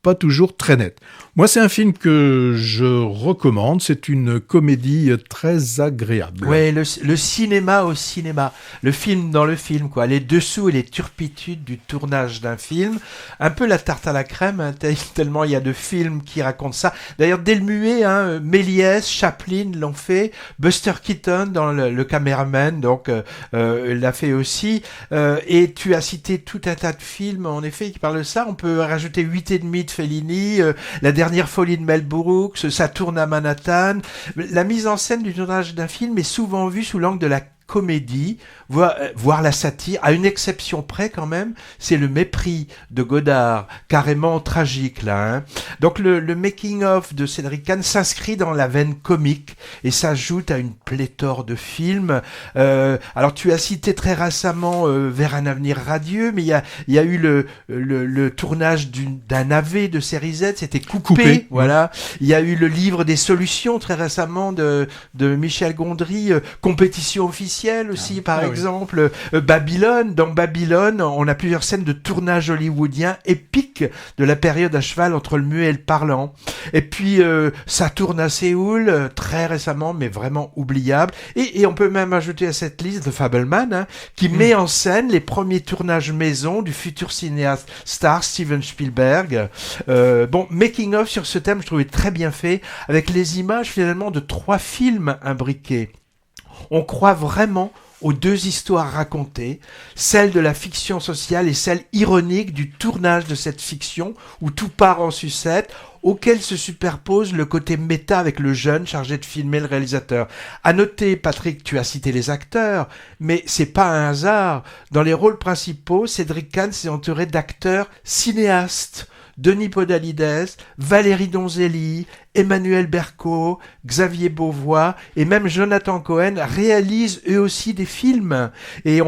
pas toujours très net. Moi, c'est un film que je recommande. C'est une comédie très agréable. Ouais, le cinéma au cinéma. Le film dans le film, quoi. Les dessous et les turpitudes du tournage d'un film. Un peu la tarte à la crème, hein, tellement il y a de films qui racontent ça. D'ailleurs, dès le muet, hein, Méliès, Chaplin l'ont fait. Buster Keaton dans le Cameraman, donc, l'a fait aussi. Et tu as cité tout un tas de films, en effet, qui parlent de ça. On peut rajouter 8,5 de Fellini, la dernière folie de Mel Brooks, Ça tourne à Manhattan. La mise en scène du tournage d'un film est souvent vue sous l'angle de la comédie, voire la satire, à une exception près quand même, c'est Le Mépris de Godard, carrément tragique là. Hein. Donc le making-of de Cédric Kahn s'inscrit dans la veine comique et s'ajoute à une pléthore de films. Alors tu as cité très récemment Vers un avenir radieux, mais il y a eu le tournage d'un AV de série Z, c'était coupé. Voilà. Il y a eu le livre des solutions très récemment de Michel Gondry, Compétition officielle aussi, par exemple. Babylone. Dans Babylone, on a plusieurs scènes de tournage hollywoodien épiques de la période à cheval entre le muet et le parlant. Et puis, Ça tourne à Séoul, très récemment, mais vraiment oubliable. Et on peut même ajouter à cette liste The Fabelman, hein, qui met en scène les premiers tournages maison du futur cinéaste star Steven Spielberg. Making of sur ce thème, je trouvais très bien fait, avec les images finalement de 3 films imbriqués. On croit vraiment aux 2 histoires racontées, celle de la fiction sociale et celle ironique du tournage de cette fiction, où tout part en sucette, auquel se superpose le côté méta avec le jeune chargé de filmer le réalisateur. À noter, Patrick, tu as cité les acteurs, mais c'est pas un hasard. Dans les rôles principaux, Cédric Kahn s'est entouré d'acteurs cinéastes, Denis Podalides, Valérie Donzelli, Emmanuel Berco, Xavier Beauvois et même Jonathan Cohen réalisent eux aussi des films. Et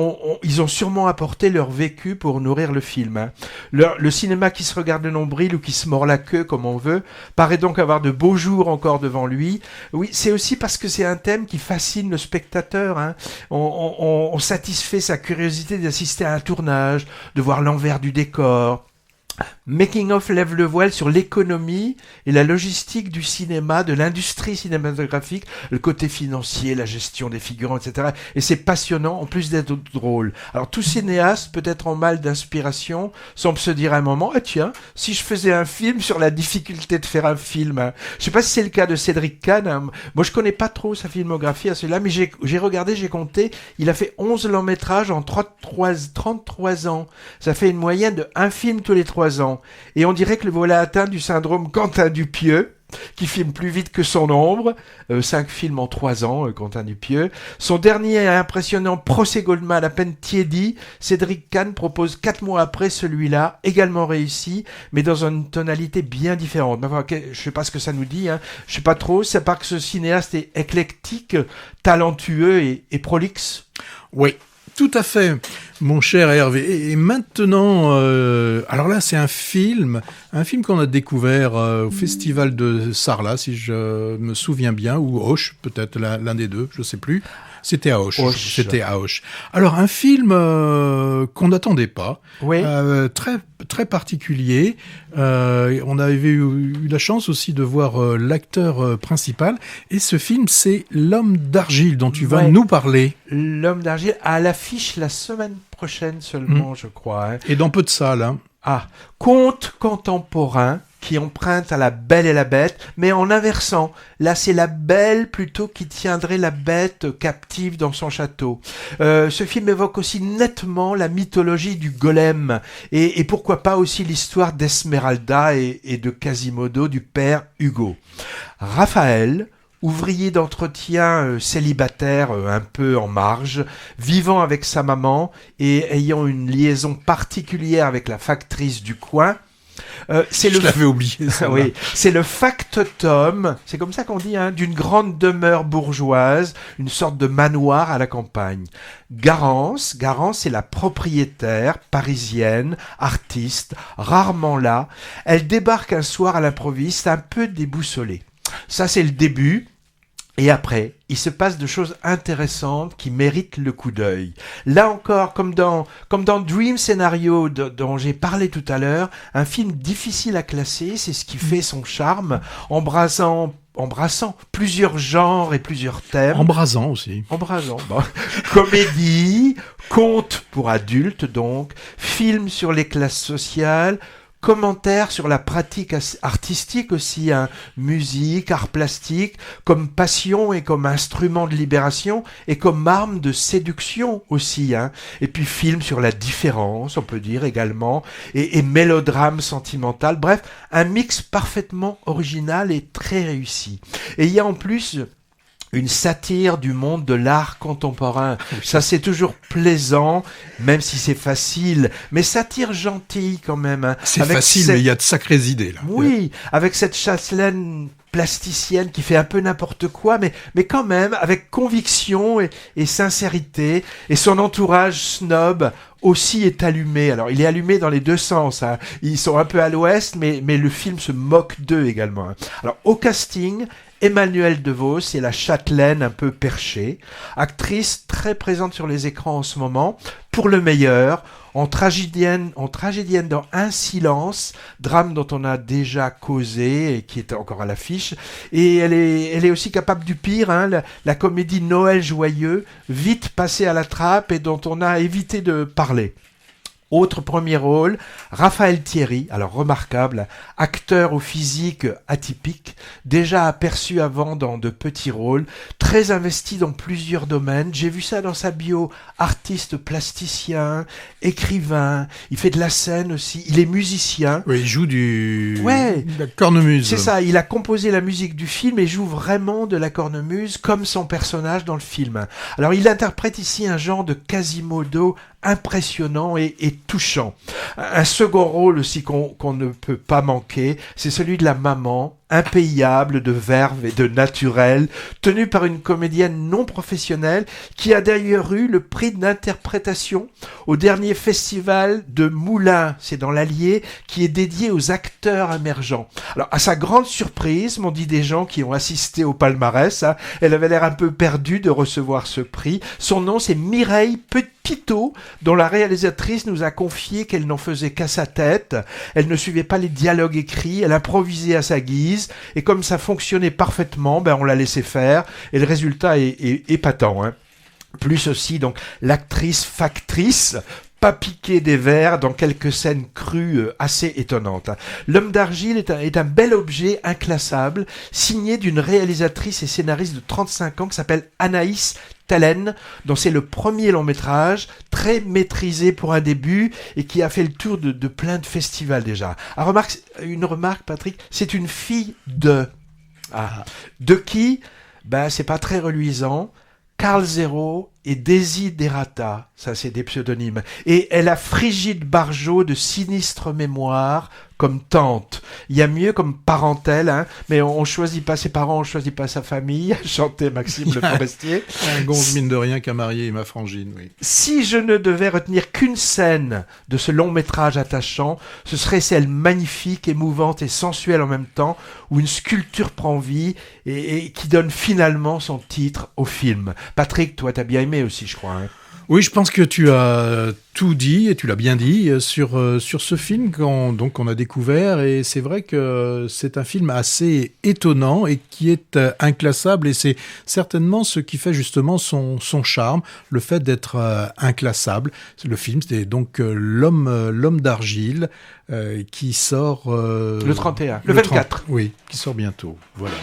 ils ont sûrement apporté leur vécu pour nourrir le film. Hein. Le cinéma qui se regarde le nombril ou qui se mord la queue, comme on veut, paraît donc avoir de beaux jours encore devant lui. Oui, c'est aussi parce que c'est un thème qui fascine le spectateur. Hein. On satisfait sa curiosité d'assister à un tournage, de voir l'envers du décor. Making of lève le voile sur l'économie et la logistique du cinéma, de l'industrie cinématographique, le côté financier, la gestion des figurants, etc. Et c'est passionnant, en plus d'être drôle. Alors tout cinéaste, peut-être en mal d'inspiration, semble se dire à un moment, ah tiens, si je faisais un film sur la difficulté de faire un film. Hein. Je sais pas si c'est le cas de Cédric Kahn. Hein. Moi je connais pas trop sa filmographie à celui-là, mais j'ai regardé, j'ai compté, il a fait 11 longs métrages en 33 ans. Ça fait une moyenne de un film tous les 3 ans. Et on dirait que le voilà atteint du syndrome Quentin Dupieux, qui filme plus vite que son ombre. 5 films en 3 ans, Quentin Dupieux. Son dernier impressionnant Procès Goldman, à peine tiédi, Cédric Kahn propose 4 mois après celui-là, également réussi, mais dans une tonalité bien différente. Enfin, je sais pas ce que ça nous dit, hein. Je sais pas trop, c'est pas que ce cinéaste est éclectique, talentueux et prolixe. Oui. Tout à fait, mon cher Hervé. Et maintenant, alors là, c'est un film qu'on a découvert au Festival de Sarlat, si je me souviens bien, ou Auch, peut-être l'un des deux, je sais plus. C'était à Auch. C'était à Auch. Alors, un film qu'on n'attendait pas, oui. Très très particulier. On avait eu la chance aussi de voir l'acteur principal. Et ce film, c'est L'Homme d'Argile, dont tu vas nous parler. L'Homme d'Argile, à l'affiche la semaine prochaine seulement, je crois. Hein. Et dans peu de salles. Hein. Ah, conte contemporain qui emprunte à La Belle et la Bête, mais en inversant. Là, c'est la Belle plutôt qui tiendrait la Bête captive dans son château. Ce film évoque aussi nettement la mythologie du golem, et pourquoi pas aussi l'histoire d'Esmeralda et de Quasimodo, du père Hugo. Raphaël, ouvrier d'entretien célibataire un peu en marge, vivant avec sa maman et ayant une liaison particulière avec la factrice du coin, je l'avais oublié. Ça, oui, c'est le factotum, c'est comme ça qu'on dit, hein, d'une grande demeure bourgeoise, une sorte de manoir à la campagne. Garance, c'est la propriétaire parisienne, artiste, rarement là. Elle débarque un soir à l'improviste, un peu déboussolée. Ça, c'est le début. Et après, il se passe de choses intéressantes qui méritent le coup d'œil. Là encore, comme dans Dream Scenario dont j'ai parlé tout à l'heure, un film difficile à classer, c'est ce qui fait son charme, embrassant plusieurs genres et plusieurs thèmes. Embrasant aussi. Bon. Comédie, conte pour adultes donc, film sur les classes sociales, commentaires sur la pratique artistique aussi, hein, musique, art plastique, comme passion et comme instrument de libération et comme arme de séduction aussi, hein. Et puis film sur la différence, on peut dire également, et mélodrame sentimental. Bref, un mix parfaitement original et très réussi. Et il y a en plus une satire du monde de l'art contemporain. Ça, c'est toujours plaisant, même si c'est facile. Mais satire gentille, quand même. Hein. C'est facile, mais il y a de sacrées idées, là. Oui, avec cette Chastelaine plasticienne qui fait un peu n'importe quoi, mais quand même, avec conviction et sincérité. Et son entourage snob aussi est allumé. Alors, il est allumé dans les deux sens. Hein. Ils sont un peu à l'ouest, mais le film se moque d'eux également. Hein. Alors, au casting, Emmanuelle Devos et la Châtelaine un peu perchée, actrice très présente sur les écrans en ce moment, pour le meilleur, en tragédienne dans Un silence, drame dont on a déjà causé et qui est encore à l'affiche, et elle est aussi capable du pire, hein, la comédie Noël joyeux, vite passée à la trappe et dont on a évité de parler. Autre premier rôle, Raphaël Thierry, alors remarquable, acteur au physique atypique, déjà aperçu avant dans de petits rôles, très investi dans plusieurs domaines. J'ai vu ça dans sa bio, artiste plasticien, écrivain, il fait de la scène aussi, il est musicien. Oui, il joue de la cornemuse. C'est ça, il a composé la musique du film et joue vraiment de la cornemuse comme son personnage dans le film. Alors il interprète ici un genre de Quasimodo impressionnant et touchant. Un second rôle aussi qu'on ne peut pas manquer, c'est celui de la maman, impayable de verve et de naturel, tenue par une comédienne non professionnelle qui a d'ailleurs eu le prix d'interprétation au dernier festival de Moulins, c'est dans l'Allier, qui est dédié aux acteurs émergents. Alors, à sa grande surprise, m'ont dit des gens qui ont assisté au palmarès, elle avait l'air un peu perdue de recevoir ce prix. Son nom, c'est Mireille Petitot, dont la réalisatrice nous a confié qu'elle n'en faisait qu'à sa tête. Elle ne suivait pas les dialogues écrits, elle improvisait à sa guise, et comme ça fonctionnait parfaitement, on l'a laissé faire, et le résultat est épatant. Plus aussi, donc, l'actrice factrice, pas piqué des vers dans quelques scènes crues assez étonnantes. L'homme d'argile est un bel objet inclassable, signé d'une réalisatrice et scénariste de 35 ans qui s'appelle Anaïs Tellen, dont c'est le premier long métrage, très maîtrisé pour un début et qui a fait le tour de plein de festivals déjà. Une remarque, Patrick, c'est une fille de... De qui ? C'est pas très reluisant. Karl Zéro et Desiderata, ça c'est des pseudonymes. Et elle a Frigide Barjot de Sinistre Mémoire comme tante. Il y a mieux comme parentèle, mais on choisit pas ses parents, on choisit pas sa famille, chantait Maxime Le Forestier. Un gonze mine de rien qu'à marier ma frangine, oui. Si je ne devais retenir qu'une scène de ce long métrage attachant, ce serait celle magnifique, émouvante et sensuelle en même temps, où une sculpture prend vie et qui donne finalement son titre au film. Patrick, toi t'as bien aimé aussi, je crois. Oui, je pense que tu as tout dit, et tu l'as bien dit, sur ce film qu'on a découvert, et c'est vrai que c'est un film assez étonnant et qui est inclassable, et c'est certainement ce qui fait justement son charme, le fait d'être inclassable. Le film, c'est donc L'homme d'argile, qui sort... le 31, le 24. Oui, qui sort bientôt, voilà.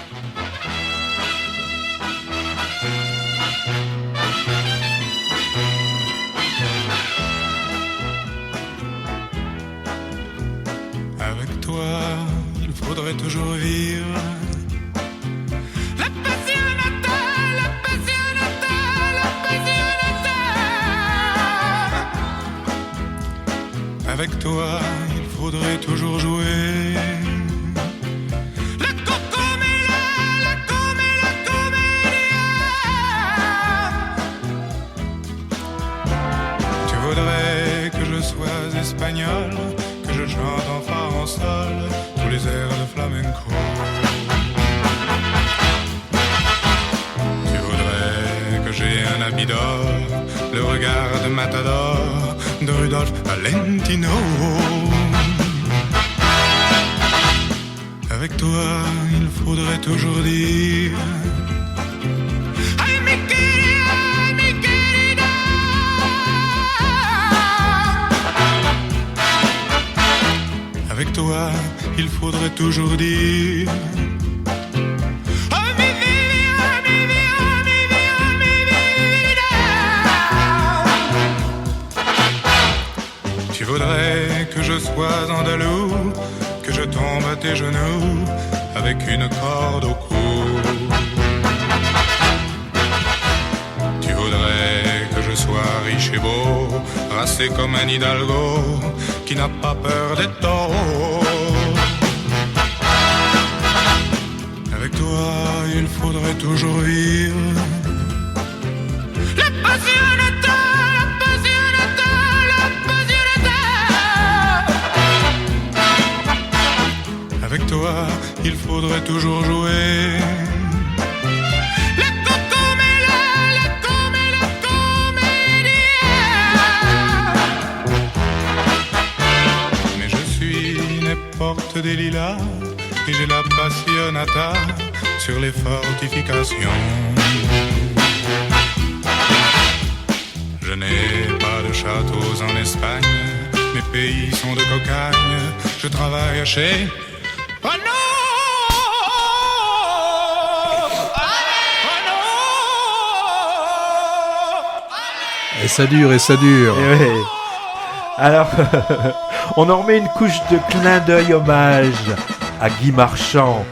Avec toi, il faudrait toujours vivre la passionata, la passionata, la passionata. Avec toi, il faudrait toujours jouer la cocoméla, la comédia. Tu voudrais que je sois espagnol, que je chante en farandole tous les airs de flamenco. Tu voudrais que j'ai un habit d'or, le regard de Matador, de Rudolph Valentino. Avec toi, il faudrait toujours dire Ay, mi querida. Avec toi, il faudrait toujours dire Oh, mi vida, mi vida, mi vida, mi vida. Tu voudrais que je sois andalou, que je tombe à tes genoux avec une corde au cou. Tu voudrais que je sois riche et beau, racé comme un hidalgo qui n'a pas peur des taureaux. Avec toi, il faudrait toujours vivre la passionata, la passionata, la passionata. Avec toi, il faudrait toujours jouer la cocoméla, la comédia. Mais je suis né porte des lilas et j'ai la passionata sur les fortifications. Je n'ai pas de châteaux en Espagne, mes pays sont de cocagne, je travaille chez... Oh non! Et ça dure, et ça dure. Et ouais. Alors, on en remet une couche de clin d'œil hommage à Guy Marchand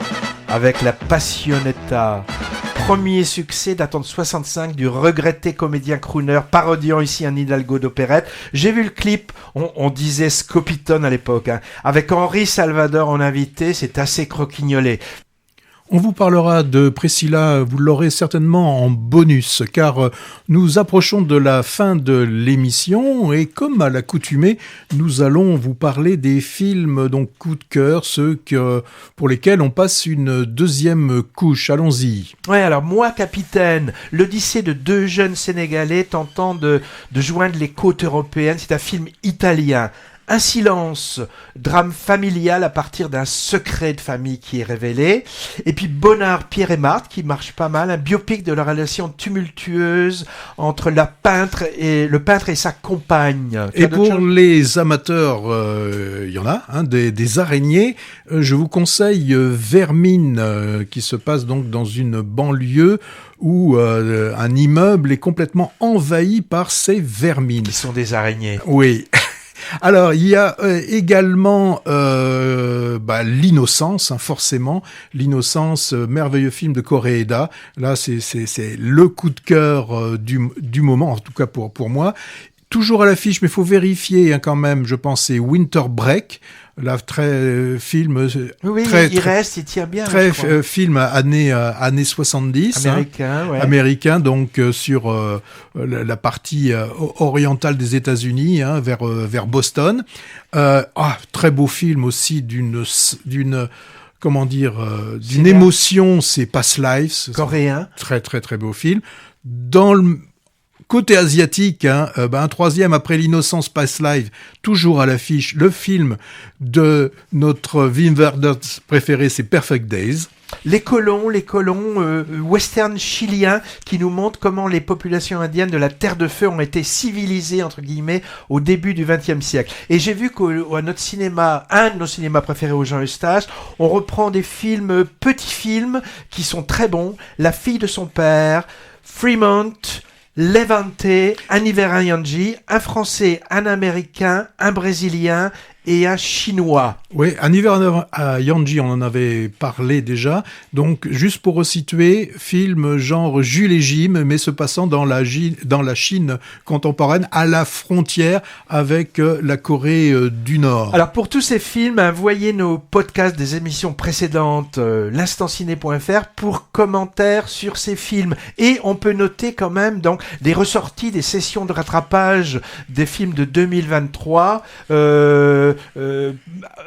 avec la Passionetta, premier succès datant de 65 du regretté comédien crooner parodiant ici un Hidalgo d'opérette. J'ai vu le clip, on disait Scopitone à l'époque, hein. Avec Henri Salvador en invité, c'est assez croquignolé. On vous parlera de Priscilla, vous l'aurez certainement en bonus, car nous approchons de la fin de l'émission et comme à l'accoutumée, nous allons vous parler des films donc coup de cœur, ceux pour lesquels on passe une deuxième couche. Allons-y. Ouais, alors moi, capitaine, l'Odyssée de deux jeunes Sénégalais tentant de joindre les côtes européennes, c'est un film italien. Un silence, drame familial à partir d'un secret de famille qui est révélé. Et puis Bonnard, Pierre et Marthe, qui marche pas mal, un biopic de la relation tumultueuse entre le peintre et sa compagne. Et pour les amateurs, il y en a, hein, des araignées. Je vous conseille Vermine, qui se passe donc dans une banlieue où un immeuble est complètement envahi par ces vermines. Qui sont des araignées. Oui. Alors, il y a également L'Innocence, hein, forcément. L'Innocence, merveilleux film de Koreeda. Là, c'est le coup de cœur du moment, en tout cas pour moi. Toujours à l'affiche, mais il faut vérifier hein, quand même, je pense, c'est Winter Break. Là, film... Oui, très, il reste, il tient bien. Très film années 70. Américain, ouais. Américain, donc sur la partie orientale des États-Unis, hein, vers Boston. Très beau film aussi d'une émotion, c'est Past Lives. Coréen. Très, très, très beau film. Dans le côté asiatique, hein, un troisième après L'Innocence Past Lives, toujours à l'affiche, le film de notre Wim Wenders préféré, c'est Perfect Days. Les colons, western chilien qui nous montrent comment les populations indiennes de la Terre de Feu ont été civilisées, entre guillemets, au début du XXe siècle. Et j'ai vu qu'à notre cinéma, un de nos cinémas préférés au Jean Eustache, on reprend des petits films qui sont très bons. La fille de son père, Fremont, Levante, un Iranyanji, un Français, un Américain, un Brésilien et un Chinois. Oui, un Yanji, on en avait parlé déjà. Donc, juste pour resituer, film genre Jules et Jim, mais se passant dans la Chine contemporaine, à la frontière avec la Corée du Nord. Alors, pour tous ces films, voyez nos podcasts des émissions précédentes, l'instantciné.fr, pour commentaires sur ces films. Et on peut noter quand même donc des ressorties, des sessions de rattrapage des films de 2023,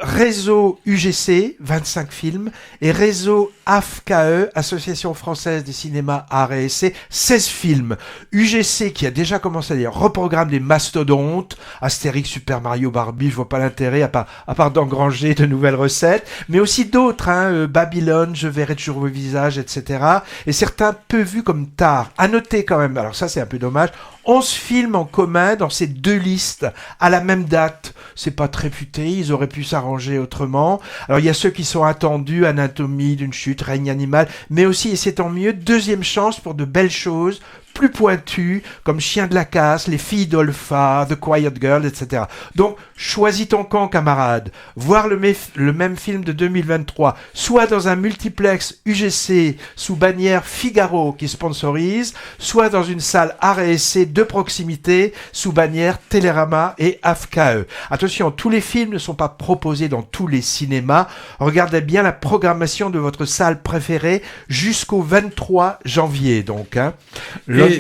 réseau UGC, 25 films, et réseau AFKE, Association Française des Cinémas Arts et Essais, 16 films. UGC qui a déjà commencé à dire reprogramme des mastodontes, Astérix, Super Mario, Barbie, je vois pas l'intérêt à part d'engranger de nouvelles recettes, mais aussi d'autres, hein, Babylone, Je verrai toujours vos visages, etc. Et certains peu vus comme tard. À noter quand même, alors ça c'est un peu dommage, 11 films en commun dans ces deux listes à la même date. C'est pas très futé, ils auraient pu s'arranger autrement. Alors il y a ceux qui sont attendus, Anatomie d'une chute, Règne animal, mais aussi, et c'est tant mieux, deuxième chance pour de belles choses plus pointues, comme Chien de la casse, Les filles d'Olpha, The Quiet Girl, etc. Donc, choisis ton camp, camarade. Voir le même film de 2023, soit dans un multiplex UGC sous bannière Figaro qui sponsorise, soit dans une salle Art et Essai de proximité sous bannière Télérama et AFKE. Attention, tous les films ne sont pas proposés dans tous les cinémas. Regardez bien la programmation de votre salle préférée jusqu'au 23 janvier, donc, hein.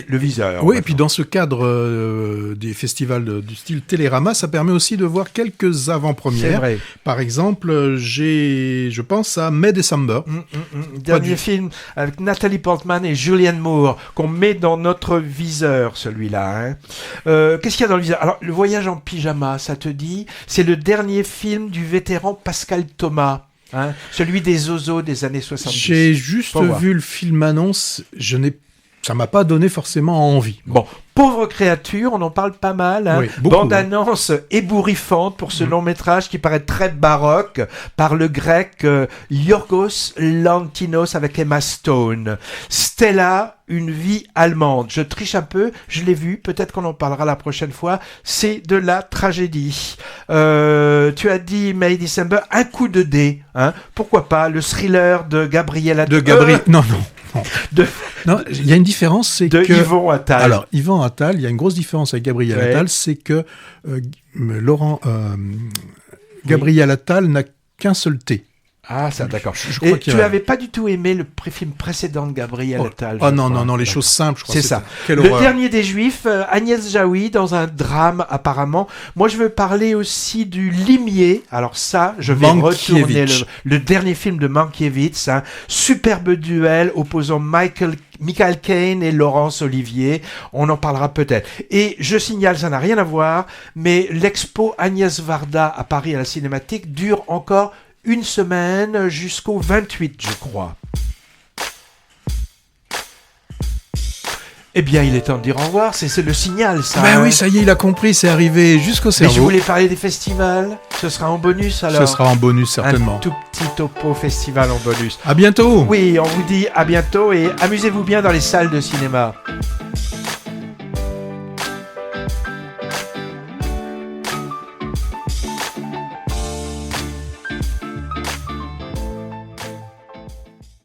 Le viseur. Oui, et puis dans ce cadre des festivals du style Télérama, ça permet aussi de voir quelques avant-premières. C'est vrai. Par exemple, je pense à May December. Dernier film avec Nathalie Portman et Julianne Moore qu'on met dans notre viseur, celui-là. Hein. Qu'est-ce qu'il y a dans le viseur? Alors, Le Voyage en pyjama, ça te dit? C'est le dernier film du vétéran Pascal Thomas. Hein, celui des Zozos des années 70. J'ai juste vu le film annonce, ça m'a pas donné forcément envie. Bon, Pauvre créature, on en parle pas mal. Hein. Oui, beaucoup, bande-annonce ébouriffante pour ce long-métrage qui paraît très baroque par le grec Yorgos Lanthimos avec Emma Stone. Stella, une vie allemande. Je triche un peu, je l'ai vu, peut-être qu'on en parlera la prochaine fois. C'est de la tragédie. Tu as dit May December, un coup de dé. Hein. Pourquoi pas le thriller de Gabriel Non. Non, il y a une différence, c'est de que... Yvon Attal. Alors, Yvan Attal, il y a une grosse différence avec Gabriel Ouais. Attal, c'est que Gabriel Attal n'a qu'un seul T. Ah, ça, d'accord. Je Et crois qu'il y tu a- avais pas du tout aimé le film précédent de Gabriel Attal. Oh je non, crois. non, non, les D'accord. choses simples, je crois. C'est ça. Quelle Le horreur. dernier des Juifs, Agnès Jaoui, dans un drame apparemment. Moi, je veux parler aussi du Limier. Alors ça, je vais retourner Mankiewicz. le dernier film de Mankiewicz, un superbe duel opposant Michael Caine et Laurence Olivier. On en parlera peut-être. Et je signale, ça n'a rien à voir, mais l'expo Agnès Varda à Paris à la Cinémathèque dure encore une semaine jusqu'au 28, je crois. Eh bien, il est temps de dire au revoir. C'est le signal, ça. Ben hein. oui, ça y est, il a compris, c'est arrivé jusqu'au Mais cerveau. je voulais parler des festivals. Ce sera en bonus, alors. Ce sera en bonus, certainement. Un tout petit topo festival en bonus. À bientôt. Oui, on vous dit à bientôt et amusez-vous bien dans les salles de cinéma.